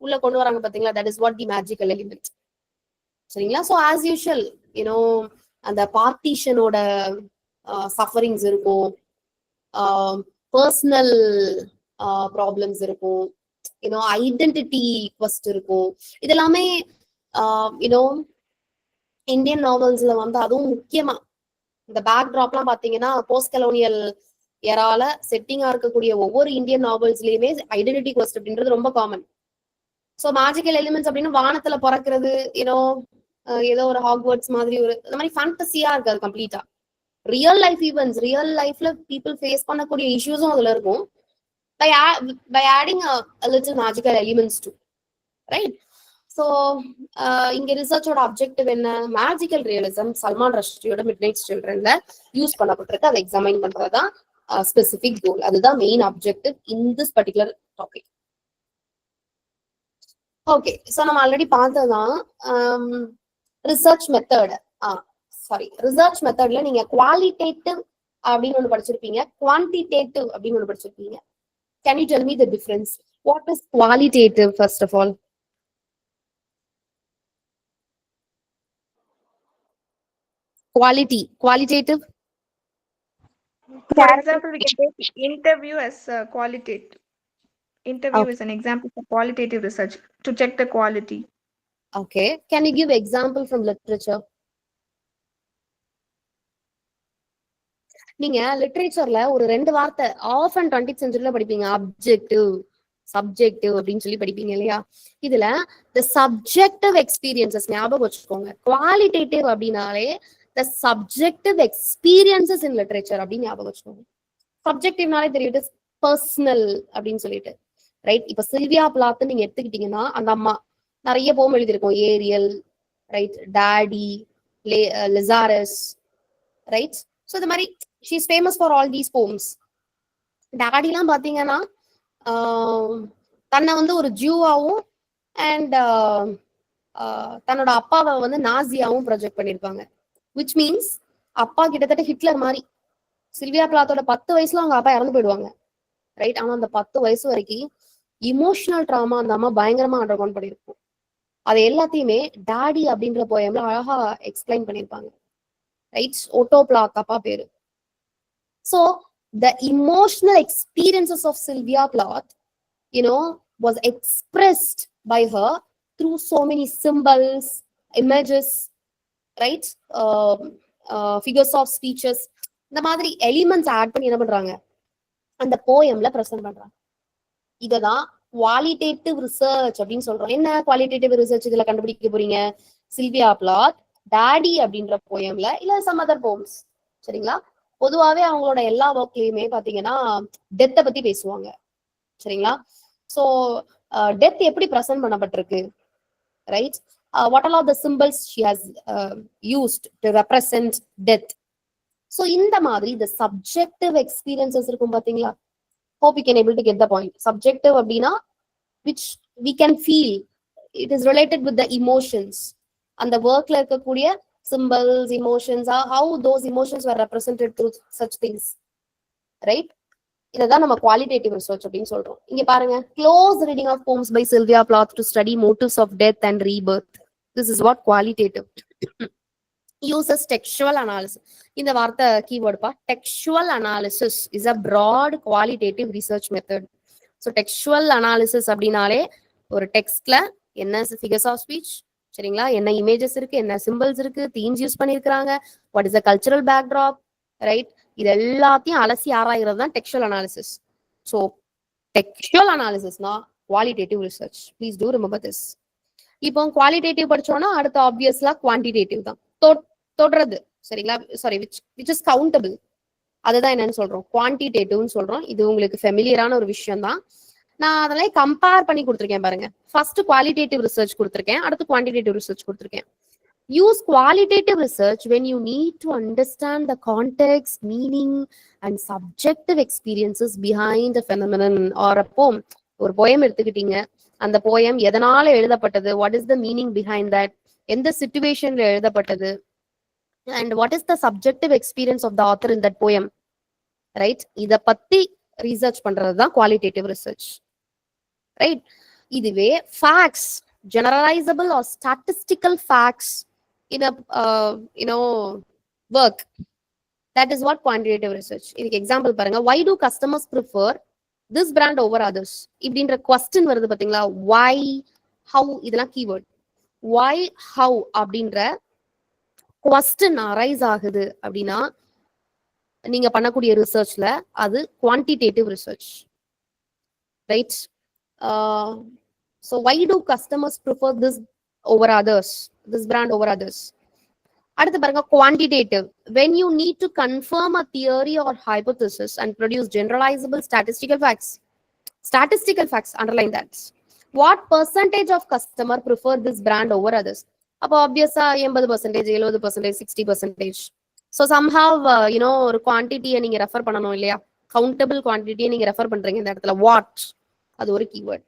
உள்ள கொண்டு வராங்க பாத்தீங்களா, that is what the magical element. சரிங்களா? ஸோ ஆஸ் யூஷுவல் அந்த பார்ட்டிஷனோட சஃபரிங்ஸ் இருக்கும், பர்சனல் ப்ராப்ளம்ஸ் இருக்கும், ஐடென்டிட்டி குவெஸ்ட் இருக்கும். இதெல்லாமே இந்தியன் நாவல்ஸ்ல வந்து அதுவும் முக்கியமா இந்த பேக் ட்ராப்லாம் பாத்தீங்கன்னா போஸ்ட் கலோனியல் எரால செட்டிங்கா இருக்கக்கூடிய ஒவ்வொரு இந்தியன் நாவல்ஸ்லயுமே ஐடென்டிட்டி குவெஸ்ட் அப்படின்றது ரொம்ப காமன். ஸோ மேஜிக்கல் எலிமெண்ட்ஸ் அப்படின்னு வானத்துல பிறக்கிறது, ஏதோ ஒரு ஹாக்வர்ட்ஸ் மாதிரி ஒரு இந்த மாதிரி ஃபேண்டசியா இருக்காது கம்ப்ளீட்டா. ரியல் லைஃப் ஈவெண்ட்ஸ், ரியல் லைஃப்ல பீப்புள் ஃபேஸ் பண்ணக்கூடிய இஷ்யூஸும் அதுல இருக்கும். by adding a little magical elements too, right? So இங்க ரிசர்ச்சோட அப்ஜெக்டிவ் என்ன? மேஜிக்கல் ரியலிசம் சல்மான் ரஷ்டியோட மிட்நைட் சில்ட்ரன்ல யூஸ் பண்ணப்பட்டிருக்கு, அதை எக்ஸாமைன் பண்றதுதான் ஸ்பெசிபிக் கோல். அதுதான் main objective in this particular topic. Okay, so நம்ம ஆல்ரெடி பார்த்ததுதான் ரிசர்ச் மெத்தட். ரிசர்ச் மெத்தட்ல நீங்க குவாலிட்டேட்டிவ் அப்படின்னு ஒண்ணு படிச்சிருப்பீங்க, குவான்டிடேட்டிவ் அப்படின்னு ஒண்ணு படிச்சிருப்பீங்க. Can you tell me the difference? What is qualitative, first of all? Qualitative. For example, we can take interview as qualitative. Interview is an example for qualitative research to check the quality. Okay. Can you give example from literature? நீங்க லிட்ரேச்சர்ல ஒரு 2 வார்த்தை of and 20th செஞ்சுரியில படிப்பீங்க, objective subjective அப்படின்னு சொல்லி படிப்பீங்க இல்லையா? இதுல the subjective experiences ஞாபகம் வச்சுக்கோங்க. குவாலிட்டேட்டிவ் அப்படின்னாலே the subjective experiences in literature அப்படின்னு ஞாபகம் வச்சுக்கோங்க. சப்ஜெக்டிவ்னாலே தெரியும் பர்சனல் அப்படின்னு சொல்லிட்டு, ரைட்? இப்ப சில்வியா பிளாத் நீங்க எடுத்துக்கிட்டீங்கன்னா அந்த அம்மா நிறைய போம் எழுதியிருக்கோம், Ariel, right, Daddy, Lazarus, right? So இந்த மாதிரி she is famous for all these poems. டாடிலாம் பாத்தீங்கன்னா தன்னை வந்து ஒரு ஜூவாவும் அண்ட் தன்னோட அப்பாவை வந்து நாசியாவும் ப்ரொஜெக்ட் பண்ணிருப்பாங்க. விச் மீன்ஸ் அப்பா கிட்டத்தட்ட ஹிட்லர் மாதிரி. சில்வியா பிளாத்தோட 10 வயசுல அவங்க அப்பா இறந்து போயிடுவாங்க, ரைட்? ஆனா அந்த 10 வயசு வரைக்கும் இமோஷனல் ட்ராமா அந்த அம்மா பயங்கரமா அண்டர்கவுண்ட் பண்ணிருக்கும். அது எல்லாத்தையுமே டாடி அப்படின்ற போயம்ல அழகா எக்ஸ்பிளைன் பண்ணிருப்பாங்க, ரைட்? ஓட்டோ பிளாத் அப்பா பேரு. So the emotional experiences of Sylvia Plath, was expressed by her through so many symbols, images, right? Figures of speeches. இந்த மாதிரி எலிமெண்ட்ஸ் ஆட் பண்ணி என்ன பண்றாங்க, அந்த போயம்ல பிரசன்ட் பண்றாங்க. இததான் குவாலிட்டேட்டிவ் ரிசர்ச் அப்படின்னு சொல்றோம். என்ன குவாலிட்டேட்டிவ் ரிசர்ச் இதுல கண்டுபிடிக்க போறீங்க? சில்வியா பிளாத் டாடி அப்படின்ற போயம்ல இல்ல சம் அதர் போம்ஸ், சரிங்களா? பொதுவாவே அவங்களோட எல்லா ஒர்க்லயுமே பாத்தீங்கன்னா டெத்தை பத்தி பேசுவாங்க, சரிங்களா? சோ டெத் எப்படி பிரசன்ட் பண்ணப்பட்டிருக்கு, right? What all are the symbols she has used to represent death. So இந்த மாதிரி the subjective experiences இருக்கும் பாத்தீங்களா? hope you can able to get the point. Subjective அப்படின்னா which we can feel, it is related with the emotions. அந்த ஒர்க்ல இருக்கக்கூடிய symbols, emotions, how those emotions were represented through such things, right? இததான் நம்ம qualitative research அப்படின்னு சொல்றோம். இங்க பாருங்க, close reading of poems by Sylvia Plath to study motives of death and rebirth. This is what qualitative. uses textual analysis. இந்த வார்த்தை keyword பா. textual analysis is a broad qualitative research method. so textual analysis அப்படினாலே ஒரு டெக்ஸ்ட்ல என்ன figures of speech, சரிங்களா, என்ன images இருக்கு, என்ன சிம்பிள்ஸ் இருக்கு, தீம்ஸ் யூஸ் பண்ணிருக்காங்க, what is the cultural backdrop, right? இது எல்லாத்தையும் அலசி ஆராய்கிறது தான் டெக்ஸ்டுவல் அனாலிசிஸ். ஸோ டெக்ஸ்டுவல் அனாலிசிஸ்னா qualitative research. Please do remember this. இப்போ குவாலிட்டேட்டிவ் படிச்சோம்னா அடுத்த ஆப்வியஸ்லா குவான்டிடேட்டிவ் தான், தொடுறது, சரிங்களா? சாரி, விச் இஸ் கவுண்டபிள், அதுதான் என்னன்னு சொல்றோம், குவான்டிடேட்டிவ்னு சொல்றோம். இது உங்களுக்கு ஃபெமிலியரான ஒரு விஷயம் தான். நான் அதெல்லாம் கம்பேர் பண்ணி கொடுத்துருக்கேன் பாருங்க. ஃபர்ஸ்ட் குவாலிட்டேட்டிவ் ரிசர்ச் கொடுத்துருக்கேன், அடுத்து குவான்டிடேட்டிவ் ரிசர்ச் கொடுத்துருக்கேன். Use qualitative research when you need to understand the context, meaning, and subjective experiences behind a phenomenon or a poem. ஒரு poem எடுத்துக்கிட்டீங்க, அந்த poem எதனால எழுதப்பட்டது, what is the meaning behind that, எந்த situationல எழுதப்பட்டது, and what is the subjective experience of the author in that poem, right? இத பத்தி research பண்றது தான் qualitative research, right? இதுவே facts, generalizable or statistical facts in a work, that is what quantitative research. இதுக்கு example பாருங்க, why do customers prefer this brand over others இப்படின்ற question வருது பாத்தீங்களா, why, how, இதெல்லாம் keyword. why, how அப்படின்ற question arise ஆகுது அப்படின்னா நீங்க பண்ணக்கூடிய ரிசர்ச்ல அது quantitative research, right? So why do customers prefer this over others, this brand over others? அடுத்து பாருங்க, quantitative, when you need to confirm a theory or hypothesis and produce generalizable statistical facts. Statistical facts, underline that. What percentage of customer prefer this brand over others? அப்போ obviously 80%, 70%, 60%. So somehow ஒரு குவான்டிட்டியை நீங்க refer பண்ணணும் இல்லையா, countable குவான்டிட்டியை நீங்க refer பண்றீங்க இந்த இடத்துல, what, அது ஒரு கீவேர்ட்.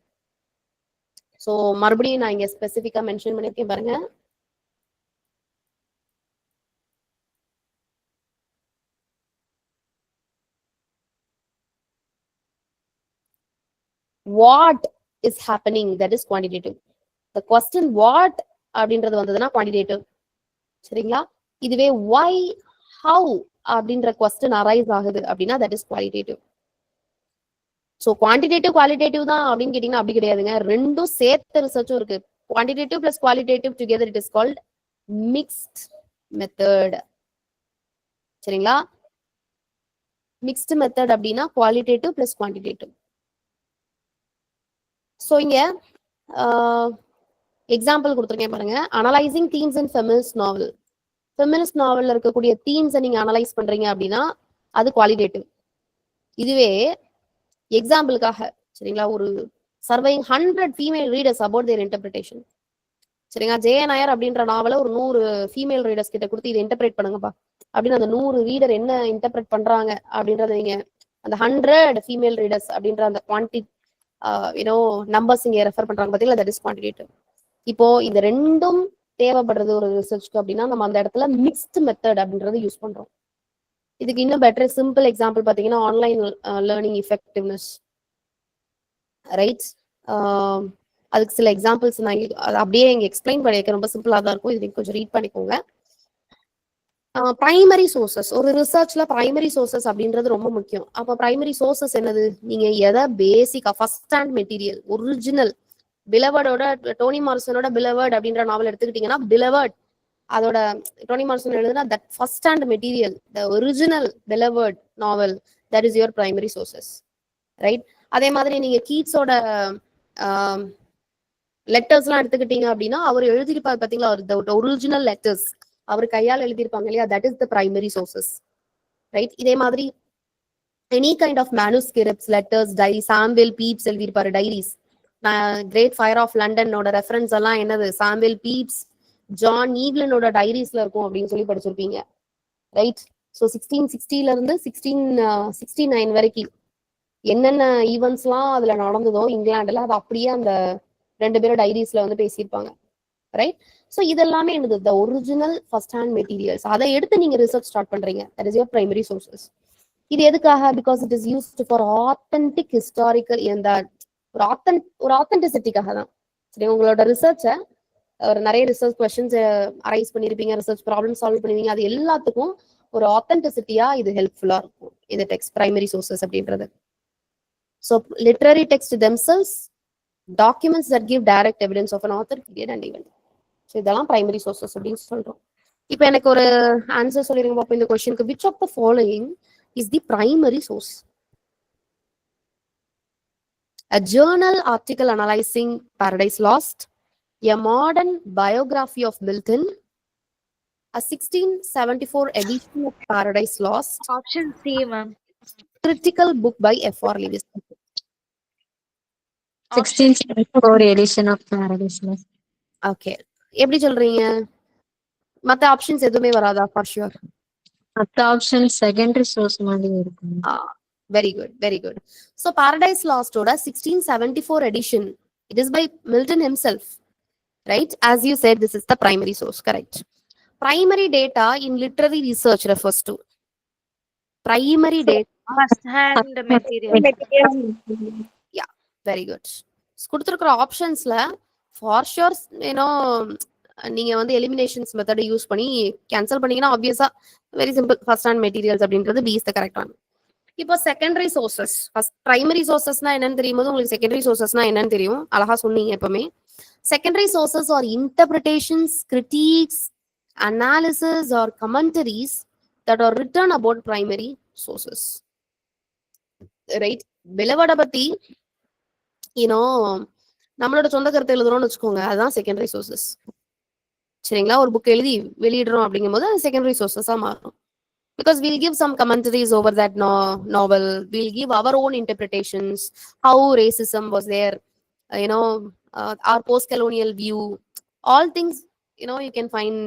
ஸோ மறுபடியும் நான் இங்க ஸ்பெசிஃபிக்கா மென்ஷன் பண்ணிருக்கேன் பாருங்க. What is happening, that is quantitative. The question what அப்படின்றது வந்ததுன்னா quantitative, சரிங்களா? இதுவே why, how அப்படின்ற question arise ஆகுது அப்படின்னா that is qualitative. So quantitative qualitative தான் அப்படின்னு கேட்டீங்கன்னா அப்படி கிடையாதுங்க, ரெண்டும் சேர்த்த ரிசர்ச்சும் இருக்கு. Quantitative plus qualitative together it is called mixed method, சரிங்களா? மிக்ஸ்ட் மெத்தட் அப்படின்னா குவாலிட்டேட்டிவ் பிளஸ் குவான்டிடேட்டிவ். ஸோ இங்க எக்ஸாம்பிள் கொடுத்துருக்கேன் பாருங்க, analysing themes in feminist novel. Feminist நாவல்ல இருக்கக்கூடிய தீம்ஸை நீங்க அனலைஸ் பண்றீங்க அப்படின்னா அது குவாலிட்டேட்டிவ். இதுவே எக்ஸாம்பிளுக்காக, சரிங்களா, ஒரு surveying 100 female readers about their interpretation, சரிங்களா, ஜெய நாயர் அப்படின்ற நாவல ஒரு 100 ஃபீமேல் ரீடர்ஸ் கிட்ட கொடுத்து இதை இன்டர்பிரேட் பண்ணுங்கப்பா அப்படின்னு அந்த 100 ரீடர் என்ன இன்டர்பிரேட் பண்றாங்க அப்படின்றத நீங்க அந்த 100 ஃபீமேல் ரீடர்ஸ் அப்படின்ற அந்த நம்பர்ஸ் இங்க ரெஃபர் பண்றாங்க பாத்தீங்களா, தட் இஸ் குவான்டிடேட்டிவ். இப்போ இந்த ரெண்டும் தேவைப்படுறது ஒரு ரிசர்ச்க்கு அப்படின்னா நம்ம அந்த இடத்துல மிக்ஸ்ட் மெத்தட் அப்படின்றது யூஸ் பண்றோம். இதுக்கு இன்னும் பெட்டர் சிம்பிள் எக்ஸாம்பிள் பாத்தீங்கன்னா ஆன்லைன் லேர்னிங் எஃபெக்டிவ்னஸ், ரைட்? அதுக்கு சில எக்ஸாம்பிள்ஸ் நான் அப்படியே இங்க எக்ஸ்பிளைன் பண்ணியிருக்கேன், ரொம்ப சிம்பிளா தான் இருக்கும், இது கொஞ்சம் ரீட் பண்ணிக்கோங்க. பிரைமரி சோர்சஸ், ஒரு ரிசர்ச்ல பிரைமரி சோர்சஸ் அப்படின்றது ரொம்ப முக்கியம். அப்போ பிரைமரி சோர்சஸ் என்னது, நீங்க எதை basically first hand material, original பிலவர்டோட, டோனி மார்சனோட பிலவர்ட் அப்படின்ற நாவல் எடுத்துக்கிட்டீங்கன்னா பிலவர்ட், அதோட டோனி மார்சன் எழுதுனா that first hand material, the original Beloved novel, that is your primary sources, right? அதே மாதிரி நீங்க கீட்ஸோட லெட்டர்ஸ்லாம் எடுத்துக்கிட்டீங்க அப்படின்னா அவர் எழுதியிருப்பாரு பாத்தீங்களா, ஒரிஜினல் லெட்டர்ஸ் அவர் கையால் எழுதியிருப்பாங்க இல்லையா, that is the primary sources, right? இதே மாதிரி any kind of manuscripts, letters, diary, Samuel Pepys எழுதியிருப்பாரு டைரிஸ். கிரேட் ஃபயர் ஆஃப் லண்டனோட ரெஃபரன்ஸ் எல்லாம் என்னது, சாம்பிள் பீப்ஸ், ஜான் ஈவ்லனோட டைரிஸ்ல இருக்கும் அப்படின்னு சொல்லி படிச்சிருப்பீங்க, ரைட்? ஸோ 1660ல இருந்து 1669 வரைக்கும் என்னென்ன ஈவெண்ட்ஸ்லாம் அதுல நடந்ததோ இங்கிலாந்துல, அது அப்படியே அந்த 2 பேரும் டைரிஸ்ல வந்து பேசியிருப்பாங்க, ரைட்? ஸோ இதெல்லாமே என்னது, the original first hand materials. அதை எடுத்து நீங்க ரிசர்ச் ஸ்டார்ட் பண்றீங்க, that is your primary sources. இது எதுக்காக, because it is used for authentic historical, ஒரு ஆத்தென்டிசிட்டிக்காக தான், சரி? உங்களோட ரிசர்ச்சை ஒரு நிறைய ரிசர்ச் கொஸ்டின்ஸ் அரைஸ் பண்ணிருப்பீங்க, ரிசர்ச் ப்ராப்ளம் சால்வ் பண்ணுவீங்க, அது எல்லாத்துக்கும் ஒரு ஆத்தென்டிசிட்டியா இது ஹெல்ப்ஃபுல்லா இருக்கும் இந்த டெக்ஸ்ட், பிரைமரி சோர்சஸ் அப்படின்றது. So literary text themselves, documents that give direct evidence of an author, period and event. So இதெல்லாம் பிரைமரி சோர்சஸ் அப்படின்னு சொல்றோம். இப்போ எனக்கு ஒரு ஆன்சர் சொல்லிருங்க பாப்போம் இந்த கொஸ்டினுக்கு. Which of the following is the primary source? A journal article analyzing Paradise Lost, a modern biography of Milton, A 1674 edition of Paradise Lost, Option C, ma'am. critical book by F.R. Lewis. 1674 edition of Paradise Lost. Okay, எப்படி சொல்றீங்க? மத்த options எதுவுமே வராதா? For sure. மத்த option secondary source மாதிரி இருக்கும். Very good, very good. So Paradise லாஸ்டோட 1674 edition, it is by Milton himself, right? As you said, this is the primary source, correct? Primary data in literary research refers to primary data. First hand material. Yeah, very good. கொடுத்துருக்கிற ஆப்ஷன்ஸ்ல for sure நீங்க வந்து eliminations மெத்தடை use பண்ணி cancel பண்ணீங்கன்னா ஆப்வியஸா very simple, first hand materials அப்படின்றது B is the correct one. இப்போ secondary sources, first primary சோர்சஸ்னா என்னன்னு தெரியும் போது உங்களுக்கு செகண்டரி சோர்சஸ்னா என்னன்னு தெரியும். அழகா சொன்னீங்க. எப்பவுமே secondary sources are interpretations, critics, analysis or commentaries that are written about primary sources, right? பிலவட பத்தி நம்மளோட சொந்த கருத்தை எழுதுறோம்னு வச்சுக்கோங்க, அதுதான் செகண்டரி சோர்சஸ். சரிங்களா? ஒரு புக் எழுதி வெளியிடுறோம் அப்படிங்கும் போது அது செகண்டரி சோர்சஸா மாறும். Because we'll give some commentaries over that novel, we'll give our own interpretations, how racism was there, our post-colonial view, all things, you can find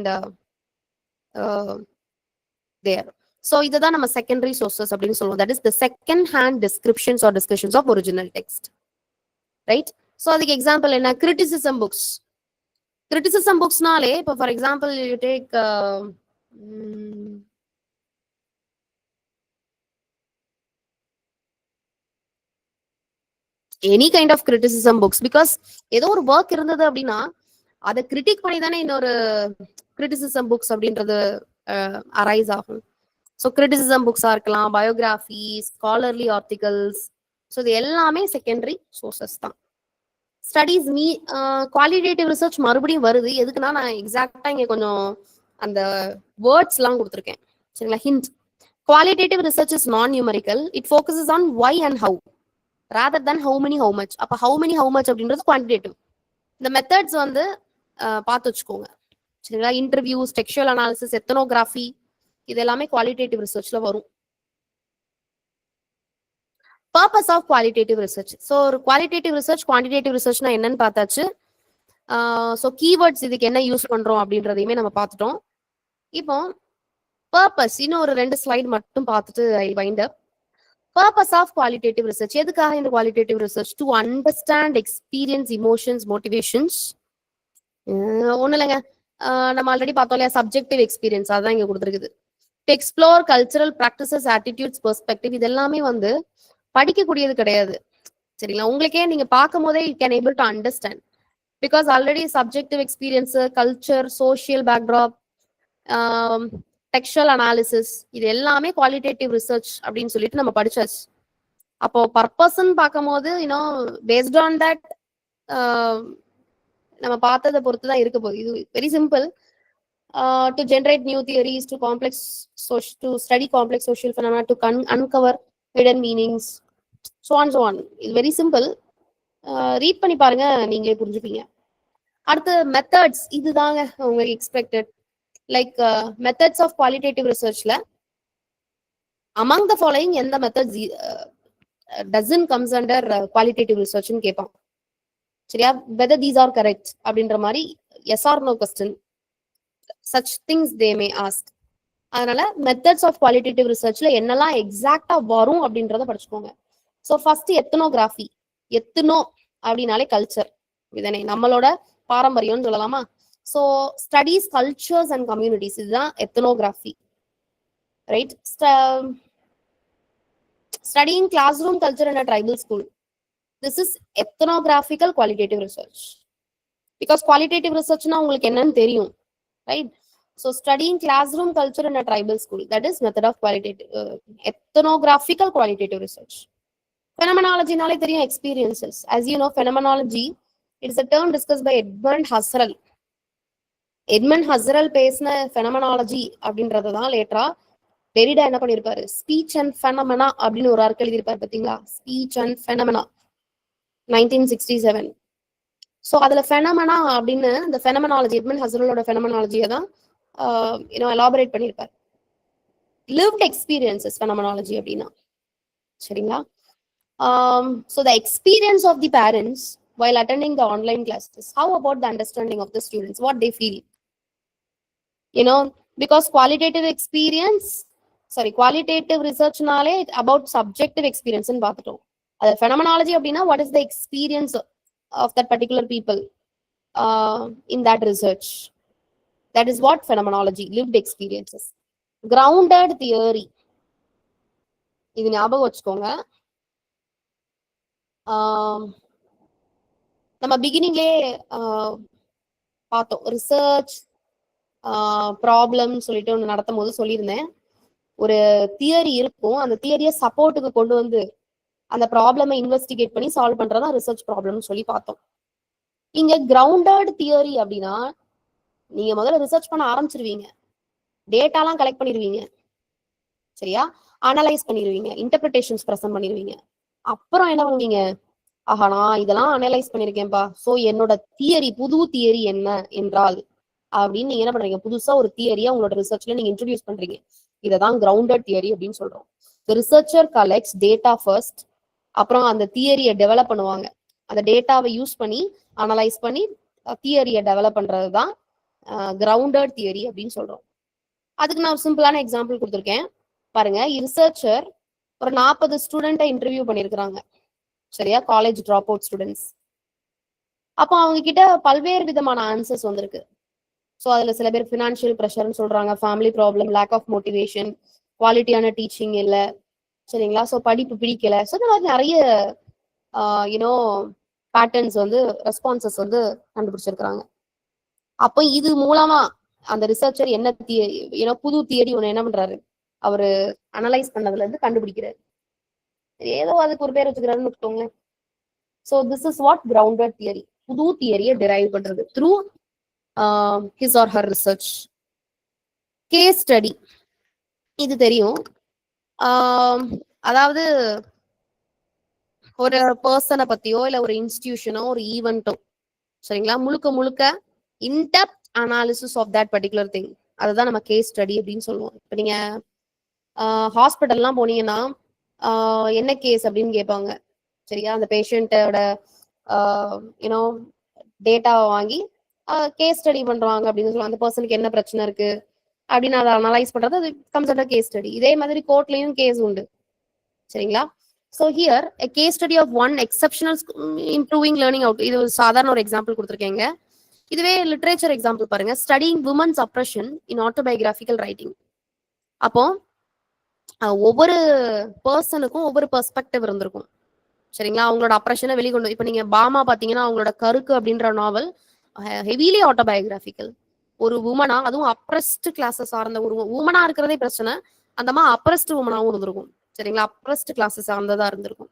there. So இதுதான் நம்ம secondary sources அப்படின்னு சொல்லுவோம். That is the second hand descriptions or discussions of original text, right? So அதுக்கு example என்ன? criticism books. criticism booksனாலே இப்போ for example you take any kind of criticism books. Because ஏதோ ஒரு ஒர்க் இருந்தது அப்படின்னா அதை கிரிட்டிக் பண்ணி தானே இன்னொரு கிரிட்டிசிசம் புக்ஸ் அப்படின்றது அரைஸ் ஆகும். ஸோ கிரிட்டிசிசம் புக்ஸா இருக்கலாம், பயோகிராஃபி, ஸ்காலர்லி ஆர்டிகல்ஸ். ஸோ இது எல்லாமே செகண்டரி சோர்சஸ் தான். ஸ்டடீஸ் குவாலிட்டேட்டிவ் ரிசர்ச் மறுபடியும் வருது. எதுக்குன்னா நான் எக்ஸாக்டா இங்க கொஞ்சம் அந்த வேர்ட்ஸ் எல்லாம் கொடுத்துருக்கேன். சரிங்களா? ஹிண்ட். குவாலிட்டேட்டிவ் ரிசர்ச் இஸ் நான் numerical. It focuses on why and how rather than how many how much. அப்ப how many how much அப்படின்றது குவான்டிடேட்டிவ். இந்த மெத்தட்ஸ் வந்து பார்த்து வச்சுக்கோங்க. சரிங்களா? இன்டர்வியூஸ், டெக்ஸ்டுவல் அனாலிசிஸ், எத்தனோகிராஃபி, இது எல்லாமே குவாலிட்டேட்டிவ் ரிசர்ச்ல வரும். Purpose of qualitative research. So ஒரு குவாலிட்டேட்டிவ் ரிசர்ச், குவான்டிடேட்டிவ் ரிசர்ச்னா என்னன்னு பார்த்தாச்சு. ஸோ கீவேர்ட்ஸ் இதுக்கு என்ன யூஸ் பண்றோம் அப்படின்றதையுமே நம்ம பார்த்துட்டோம். இப்போ பர்பஸ் இன்னும் ஒரு 2 ஸ்லைட் மட்டும் பார்த்துட்டு I wind up. Purpose of qualitative research. எதுக்காக இந்த qualitative research? To understand, experience, emotions, motivations. ஒண்ணு இல்லைங்க, நம்ம ஆல்ரெடி பார்த்தோம் இல்லையா, சப்ஜெக்டிவ் எக்ஸ்பீரியன்ஸ், அதான் இங்க கொடுத்துருக்குது. To explore cultural practices, attitudes, perspective. இது எல்லாமே வந்து படிக்கக்கூடியது கிடையாது. சரிங்களா? உங்களுக்கே நீங்க பார்க்கும் போதே you can able to understand. Because already subjective experience, culture, social backdrop, textual analysis, இது எல்லாமே குவாலிட்டேட்டிவ் ரிசர்ச் அப்படின்னு சொல்லிட்டு நம்ம படிச்சாச்சு. அப்போ பர்பஸ்ன்னு பார்க்கும் போது பேஸ்ட் ஆன் தட் நம்ம பார்த்ததை பொறுத்து தான் இருக்க போகுது. இது very simple. To generate new theories, to study complex social phenomena, to uncover hidden meanings, so on. இது வெரி சிம்பிள். ரீட் பண்ணி பாருங்க, நீங்களே புரிஞ்சுப்பீங்க. அடுத்து மெத்தட்ஸ், இதுதாங்க உங்களுக்கு expected. Like methods of qualitative research la among the following எந்த methods doesn't comes under qualitative research ன்னு கேட்பான். சரியா? whether these are correct அப்படின்ற மாதிரி yes or no question, such things they may ask. அதனால methods of qualitative researchல என்னெல்லாம் எக்ஸாக்டா வரும் அப்படின்றத படிச்சுக்கோங்க. So first எத்தனோகிராஃபி. எத்தனோ அப்படின்னாலே கல்ச்சர், இதனை நம்மளோட பாரம்பரியம்னு சொல்லலாமா? So studies cultures and communities, இதுதான் ethnography, right? Studying classroom culture in a tribal school, this is ethnographical qualitative research. Because qualitative research na உங்களுக்கு என்னன்னு தெரியும், right? So studying classroom culture in a tribal school, that is method of qualitative ethnographical qualitative research. Phenomenology நாலே தெரியும், experiences. As you know, phenomenology, it is a term discussed by Edmund Husserl. Edmund Husserl பேசின phenomenology அப்படின்றதான் லேட்டரா Derrida என்ன பண்ணிருப்பாரு, speech and ஃபெனமெனா அப்படின்னு ஒரு article எழுதியிருப்பாரு. பாத்தீங்களா? Speech and ஃபெனமெனா, 1967. ஸோ அதுல ஃபெனமெனா அப்படின்னு இந்த ஃபெனமெனாலஜி, எட்மண்ட் ஹஸ்ஸரலோட ஃபெனமெனாலஜியை தான் எலாபரேட் பண்ணியிருப்பார். லிவ்ட் எக்ஸ்பீரியன்சஸ் ஃபெனமெனாலஜி அப்படின்னா. சரிங்களா? So the experience of the parents while attending the online classes, how about the understanding of the students, what they feel? Because qualitative research-நாலே about subjective experience ன்னு பார்த்துட்டோம். அது phenomenology அப்படின்னா what is the experience of that particular people in that research. That is what phenomenology, lived experiences. Grounded theory, இது ஞாபகம் வச்சுக்கோங்க. நம்ம பிகினிங்லேயே பார்த்தோம், research problem சொல்லிட்டு ஒன்று நடத்தும் போது சொல்லியிருந்தேன். ஒரு தியரி இருக்கும், அந்த தியரியை சப்போர்ட்டுக்கு கொண்டு வந்து அந்த ப்ராப்ளமை இன்வெஸ்டிகேட் பண்ணி சால்வ் பண்றதா ரிசர்ச் ப்ராப்ளம்னு சொல்லி பார்த்தோம். இங்க கிரவுண்டட் தியரி அப்படின்னா நீங்க முதல்ல ரிசர்ச் பண்ண ஆரம்பிச்சிருவீங்க, டேட்டாலாம் கலெக்ட் பண்ணிடுவீங்க, சரியா, அனலைஸ் பண்ணிடுவீங்க, இன்டர்பிரிட்டேஷன்ஸ் ப்ரெசென்ட் பண்ணிடுவீங்க. அப்புறம் என்ன பண்ணுவீங்க, ஆஹா நான் இதெல்லாம் அனலைஸ் பண்ணிருக்கேன்பா, சோ என்னோட தியரி, புது தியரி என்ன என்றால் அப்படின்னு நீங்க என்ன பண்றீங்க, புதுசா ஒரு தியரியா உங்களோட ரிசர்ச்ல நீங்க இன்ட்ரோடியூஸ் பண்றீங்க. இததான் கிரவுண்டட் தியரி அப்படின்னு சொல்றோம். The researcher collects data first, அப்புறம் அந்த தியரியை டெவலப் பண்ணுவாங்க. அந்த டேட்டாவை யூஸ் பண்ணி அனலைஸ் பண்ணி தியரியை டெவலப் பண்றதுதான் கிரவுண்டட் தியரி அப்படின்னு சொல்றோம். அதுக்கு நான் சிம்பிளான எக்ஸாம்பிள் கொடுத்துருக்கேன் பாருங்க. ரிசர்ச்சர் ஒரு 40 ஸ்டூடெண்ட்டை இன்டர்வியூ பண்ணிருக்கிறாங்க, சரியா, காலேஜ் ட்ராப் அவுட் ஸ்டூடெண்ட்ஸ். அப்போ அவங்க கிட்ட பல்வேறு விதமான ஆன்சர்ஸ் வந்திருக்கு. ஸோ அதுல சில பேர் ஃபினான்ஷியல் ப்ரெஷர்னு சொல்றாங்க, family problem, lack of motivation, குவாலிட்டியான டீச்சிங் இல்லை, சரிங்களா, ஸோ படிப்பு பிடிக்கல, ஸோ இந்த மாதிரி நிறைய பேட்டர்ன்ஸ் வந்து ரெஸ்பான்சஸ் வந்து கண்டுபிடிச்சிருக்கிறாங்க. அப்போ இது மூலமா அந்த ரிசர்ச்சர் என்ன புது தியரி ஒன்று என்ன பண்றாரு, அவரு அனலைஸ் பண்ணதுல இருந்து கண்டுபிடிக்கிறாரு. ஏதோ அதுக்கு ஒரு பேர் வச்சுக்கிறாருன்னு வச்சுக்கோங்களேன். So this is what grounded theory, புது தியரியை டிரைவ் பண்றது through his or her research. Case study, இது தெரியும். அதாவது ஒரு பர்சனை பத்தியோ இல்ல ஒரு இன்ஸ்டிடியூஷனோ ஒரு ஈவெண்ட்டோ, சரிங்களா, முழுக்க முழுக்க in depth analysis of that particular thing, அதுதான் நம்ம கேஸ் ஸ்டடி அப்படின்னு சொல்லுவோம். இப்போ நீங்க ஹாஸ்பிட்டல்லாம் போனீங்கன்னா என்ன கேஸ் அப்படின்னு கேட்பாங்க, சரியா, அந்த பேஷண்ட்டோட டேட்டாவை வாங்கி கேஸ் ஸ்டடி பண்றாங்க அப்படின்னு சொல்லுவாங்க. அந்த பர்சனுக்கு என்ன பிரச்சனை இருக்கு அப்படின்னு அதை அனலைஸ் பண்றது, அது கம்ஸ் அண்டர் கேஸ் ஸ்டடி. இதே மாதிரி கோர்ட்லயும் கேஸ் உண்டு, சரிங்களா. So here a case study of one exceptional improving learning out, இது ஒரு சாதாரண ஒரு எக்ஸாம்பிள் கொடுத்துருக்கேங்க. இதுவே லிட்ரேச்சர் எக்ஸாம்பிள் பாருங்க, ஸ்டடிங் விமன்ஸ் அப்ரெஷன் இன் ஆட்டோபயோகிராபிக்கல் ரைட்டிங். அப்போ ஒவ்வொரு பர்சனுக்கும் ஒவ்வொரு பெர்ஸ்பெக்டிவ் இருந்திருக்கும், சரிங்களா, அவங்களோட அப்ரெஷனை வெளிக்கொண்டு. இப்போ நீங்க பாமா பாத்தீங்கன்னா அவங்களோட கருக்கு அப்படின்ற நாவல் ஹெவிலி ஆட்டோபயோகிராபிக்கல். ஒரு உமனா, அதுவும் அப்ரெஸ்ட் கிளாஸஸ் சார்ந்த ஒரு உமனா இருக்கிறதே பிரச்சனை, அந்தமா அப்ரெஸ்ட் உமனாவும் இருந்திருக்கும், சரிங்களா, அப்ரெஸ்ட் கிளாஸஸ் சார்ந்ததா இருந்திருக்கும்.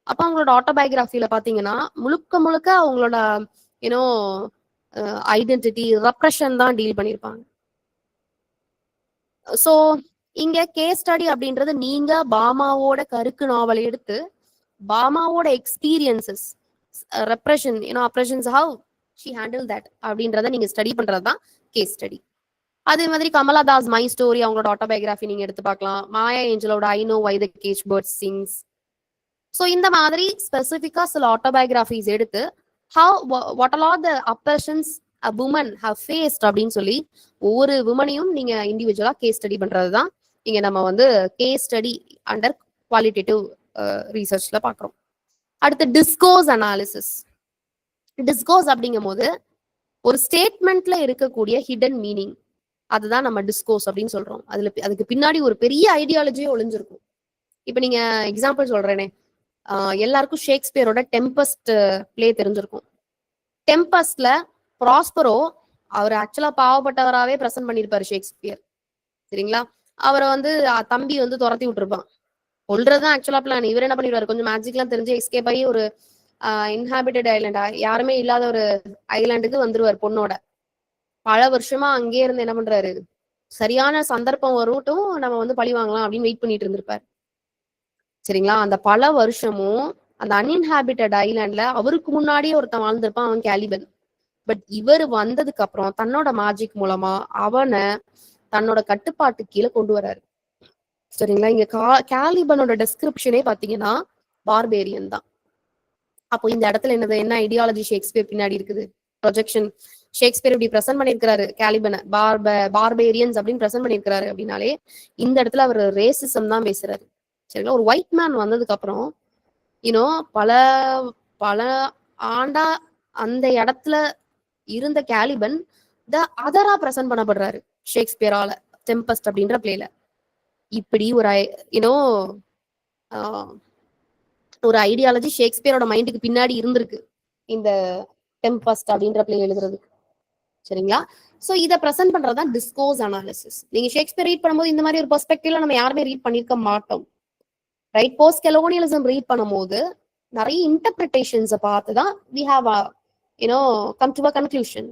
அப்ப அவங்களோட ஆட்டோபயோகிராஃபில பாத்தீங்கன்னா முழுக்க முழுக்க அவங்களோட ஐடென்டிட்டி ரெப்ரஷன் தான் டீல் பண்ணியிருப்பாங்க. ஸோ இங்க கேஸ் ஸ்டடி அப்படின்றது நீங்க பாமாவோட கருக்கு நாவல் எடுத்து பாமாவோட experiences, repression, oppressions, how she handle that அப்படின்றத நீங்க ஸ்டடி பண்றதுதான் கேஸ் ஸ்டடி. அதே மாதிரி கமலா தாஸ் மை ஸ்டோரி, அவங்களோட ஆட்டோபயோகிராஃபி நீங்க எடுத்து பார்க்கலாம். மாயா ஏஞ்சலோட I know why the cage bird sings. So இந்த மாதிரி ஸ்பெசிஃபிக்கா சில ஆட்டோபயோகிராஃபிஸ் எடுத்து what all are the oppressions a woman how faced அப்படின்னு சொல்லி ஒவ்வொரு வுமனையும் நீங்க இண்டிவிஜுவலா கேஸ் ஸ்டடி பண்றதுதான் இங்க நம்ம வந்து கேஸ் ஸ்டடி அண்டர் குவாலிட்டேட்டிவ் ரிசர்ச்ல பாக்குறோம். அடுத்து டிஸ்கோர்ஸ் அனாலிசிஸ். டிஸ்கோர்ஸ் அப்படிங்கும் போது ஒரு ஸ்டேட்மெண்ட்ல இருக்கக்கூடிய ஹிடன் மீனிங், அதுதான் நம்ம டிஸ்கோர்ஸ் அப்படின்னு சொல்றோம். அதுக்கு பின்னாடி ஒரு பெரிய ஐடியாலஜியே ஒளிஞ்சிருக்கும். இப்ப நீங்க எக்ஸாம்பிள் சொல்றேனே, எல்லாருக்கும் ஷேக்ஸ்பியரோட டெம்பஸ்ட் பிளே தெரிஞ்சிருக்கும். டெம்பஸ்ட்ல ப்ராஸ்பரோ அவர் ஆக்சுவலா பாவப்பட்டவராகவே பிரசன்ட் பண்ணிருப்பாரு ஷேக்ஸ்பியர், சரிங்களா. அவரை வந்து தம்பி வந்து துரத்தி விட்டுருப்பான், கொல்றதுதான் ஆக்சுவலா பிளான். இவர் என்ன பண்ணிடுவாரு, கொஞ்சம் மேஜிக்லாம் தெரிஞ்சு எஸ்கேப் ஆகி ஒரு இன்ஹாபிட்டட் ஐலாண்டா, யாருமே இல்லாத ஒரு ஐலாண்டுக்கு வந்துருவார் பொண்ணோட. பல வருஷமா அங்கேயே இருந்து என்ன பண்றாரு, சரியான சந்தர்ப்பம் வரட்டும் நம்ம வந்து பழி வாங்கலாம் அப்படின்னு வெயிட் பண்ணிட்டு இருந்திருப்பாரு, சரிங்களா. அந்த பல வருஷமும் அந்த அன்இன்ஹாபிட்டட் ஐலாண்ட்ல அவருக்கு முன்னாடியே ஒருத்தன் வாழ்ந்திருப்பான், அவன் கேலிபன். பட் இவர் வந்ததுக்கு அப்புறம் தன்னோட மேஜிக் மூலமா அவனை தன்னோட கட்டுப்பாட்டு கீழே கொண்டு வராரு. சரிங்களா? இங்க கேலிபனோட டெஸ்கிரிப்ஷனே பாத்தீங்கன்னா பார்பேரியன் தான். அப்போ இந்த இடத்துல என்ன ஐடியாலஜி ஷேக்ஸ்பியர் பின்னாடி இருக்குது? ப்ரொஜெக்ஷன். ஷேக்ஸ்பியர் இப்படி பிரசன்ட் பண்ணிருக்காரு கேலிபனை பார்பேரியன்ஸ் அப்படின்னு பிரசன்ட் பண்ணிருக்காரு அப்படின்னாலே இந்த இடத்துல அவர் ரேசிசம் தான் பேசுறாரு. சரிங்களா? ஒரு ஒயிட் மேன் வந்ததுக்கு அப்புறம் பல பல ஆண்டா அந்த இடத்துல இருந்த கேலிபன் அதரா பிரசன்ட் பண்ணப்படுறாரு ஷேக்ஸ்பியரால டெம்பஸ்ட் அப்படின்ற பிளேல. இப்படி ஒரு ஐடியாலஜி ஷேக்ஸ்பியரோட மைண்டுக்கு பின்னாடி இருந்திருக்கு இந்த டெம்பஸ்ட் அப்படின்ற பிளே எழுதுறதுக்கு. சரிங்களா? சோ இதை பிரசன்ட் பண்றதுதான் டிஸ்கோர்ஸ் அனாலிசிஸ். நீங்க ஷேக்ஸ்பியர் ரீட் பண்ணும்போது இந்த மாதிரி ஒரு பெர்ஸ்பெக்டிவ்ல நம்ம யாருமே ரீட் பண்ணிருக்க மாட்டோம். ரைட்? போஸ்ட் கலோனியலிசம் ரீட் பண்ணும்போது நிறைய இன்டர்பிரிட்டேஷன்ஸை பார்த்துதான் we have come to a conclusion.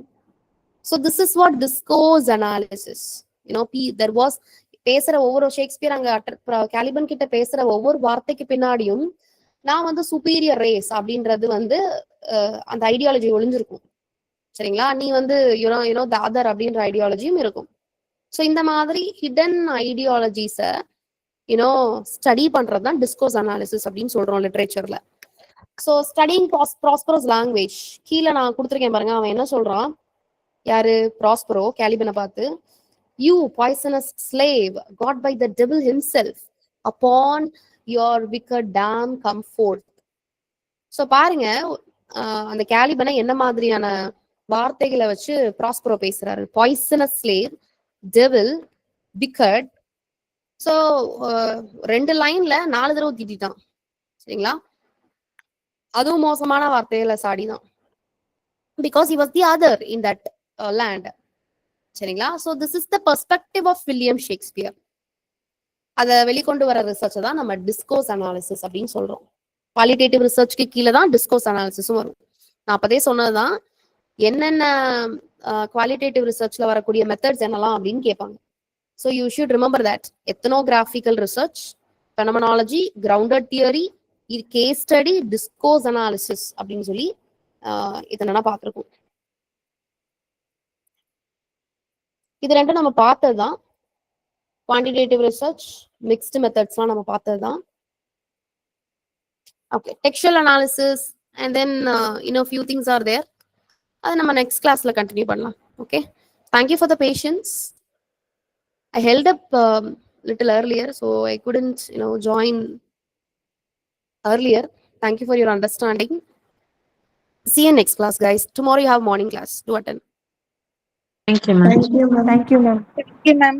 So this is what discourse analysis. There was பேசுற ஒவ்வொரு ஷேக்ஸ்பியர் அங்க கேலிபன் கிட்ட பேசுற ஒவ்வொரு வார்த்தைக்கு பின்னாடியும் நான் சுப்பீரியர் ரேஸ் அப்படின்றது அந்த ஐடியாலஜி ஒளிஞ்சிருக்கும். சரிங்களா? நீ த அதர் அப்படின்ற ஐடியாலஜியும் இருக்கும். ஸோ இந்த மாதிரி ஹிடன் ஐடியாலஜிஸை ஸ்டடி பண்றதுதான் டிஸ்கோர்ஸ் அனாலிசிஸ் அப்படின்னு சொல்றோம் லிட்ரேச்சர்ல. ஸோ ஸ்டடிங் ப்ராஸ்பரஸ் லாங்குவேஜ் கீழே நான் கொடுத்துருக்கேன் பாருங்க. அவன் என்ன சொல்றான்? யாரு? ப்ராஸ்பரோ கேலிபனை பார்த்து, you poisonous slave got by the devil himself upon your wicked dam come forth. So பாருங்க, அந்த கேலிபனை என்ன மாதிரியான வார்த்தைகளை வச்சு ப்ராஸ்பரோ பேசுறாரு? Poisonous slave, devil, wicked. So 2 லைன்ல 4 தடவை திட்டான். சரிங்களா? அதுவும் மோசமான வார்த்தையில சாடிதான். Because he was the other in that land. சரிங்களா? So this is the perspective of William Shakespeare. அதை வெளிக்கொண்டு வர ரிசர்ச் தான் நம்ம டிஸ்கோர்ஸ் அனாலிசிஸ் அப்படின்னு சொல்றோம். குவாலிட்டேட்டிவ் ரிசர்ச்க்கு கீழே தான் டிஸ்கோர்ஸ் அனாலிசிஸும் வரும். நான் அப்பதே சொன்னதுதான் என்னென்ன குவாலிட்டேட்டிவ் ரிசர்ச்ல வரக்கூடிய மெத்தட்ஸ் என்னலாம் அப்படின்னு கேட்பாங்க. So you should remember that ethnographical research, phenomenology, grounded theory, case study, discourse analysis அப்படின்னு சொல்லி இதெல்லாம் பார்த்துருக்கோம். இது ரெண்டும் நம்ம பார்த்ததுதான். குவான்டிடேட்டிவ் ரிசர்ச், மிக்ஸ்டு மெத்தட்ஸ்லாம் நம்ம பார்த்ததுதான். Okay, textual analysis and then few things are there. அதை நம்ம நெக்ஸ்ட் கிளாஸ்ல கண்டினியூ பண்ணலாம். Okay, thank you for the patience. I held up little earlier, so I couldn't join earlier. Thank you for your understanding. See you next class, guys. Tomorrow you have morning class. Do attend. Thank you, ma'am. Thank you, ma'am. Thank you, ma'am.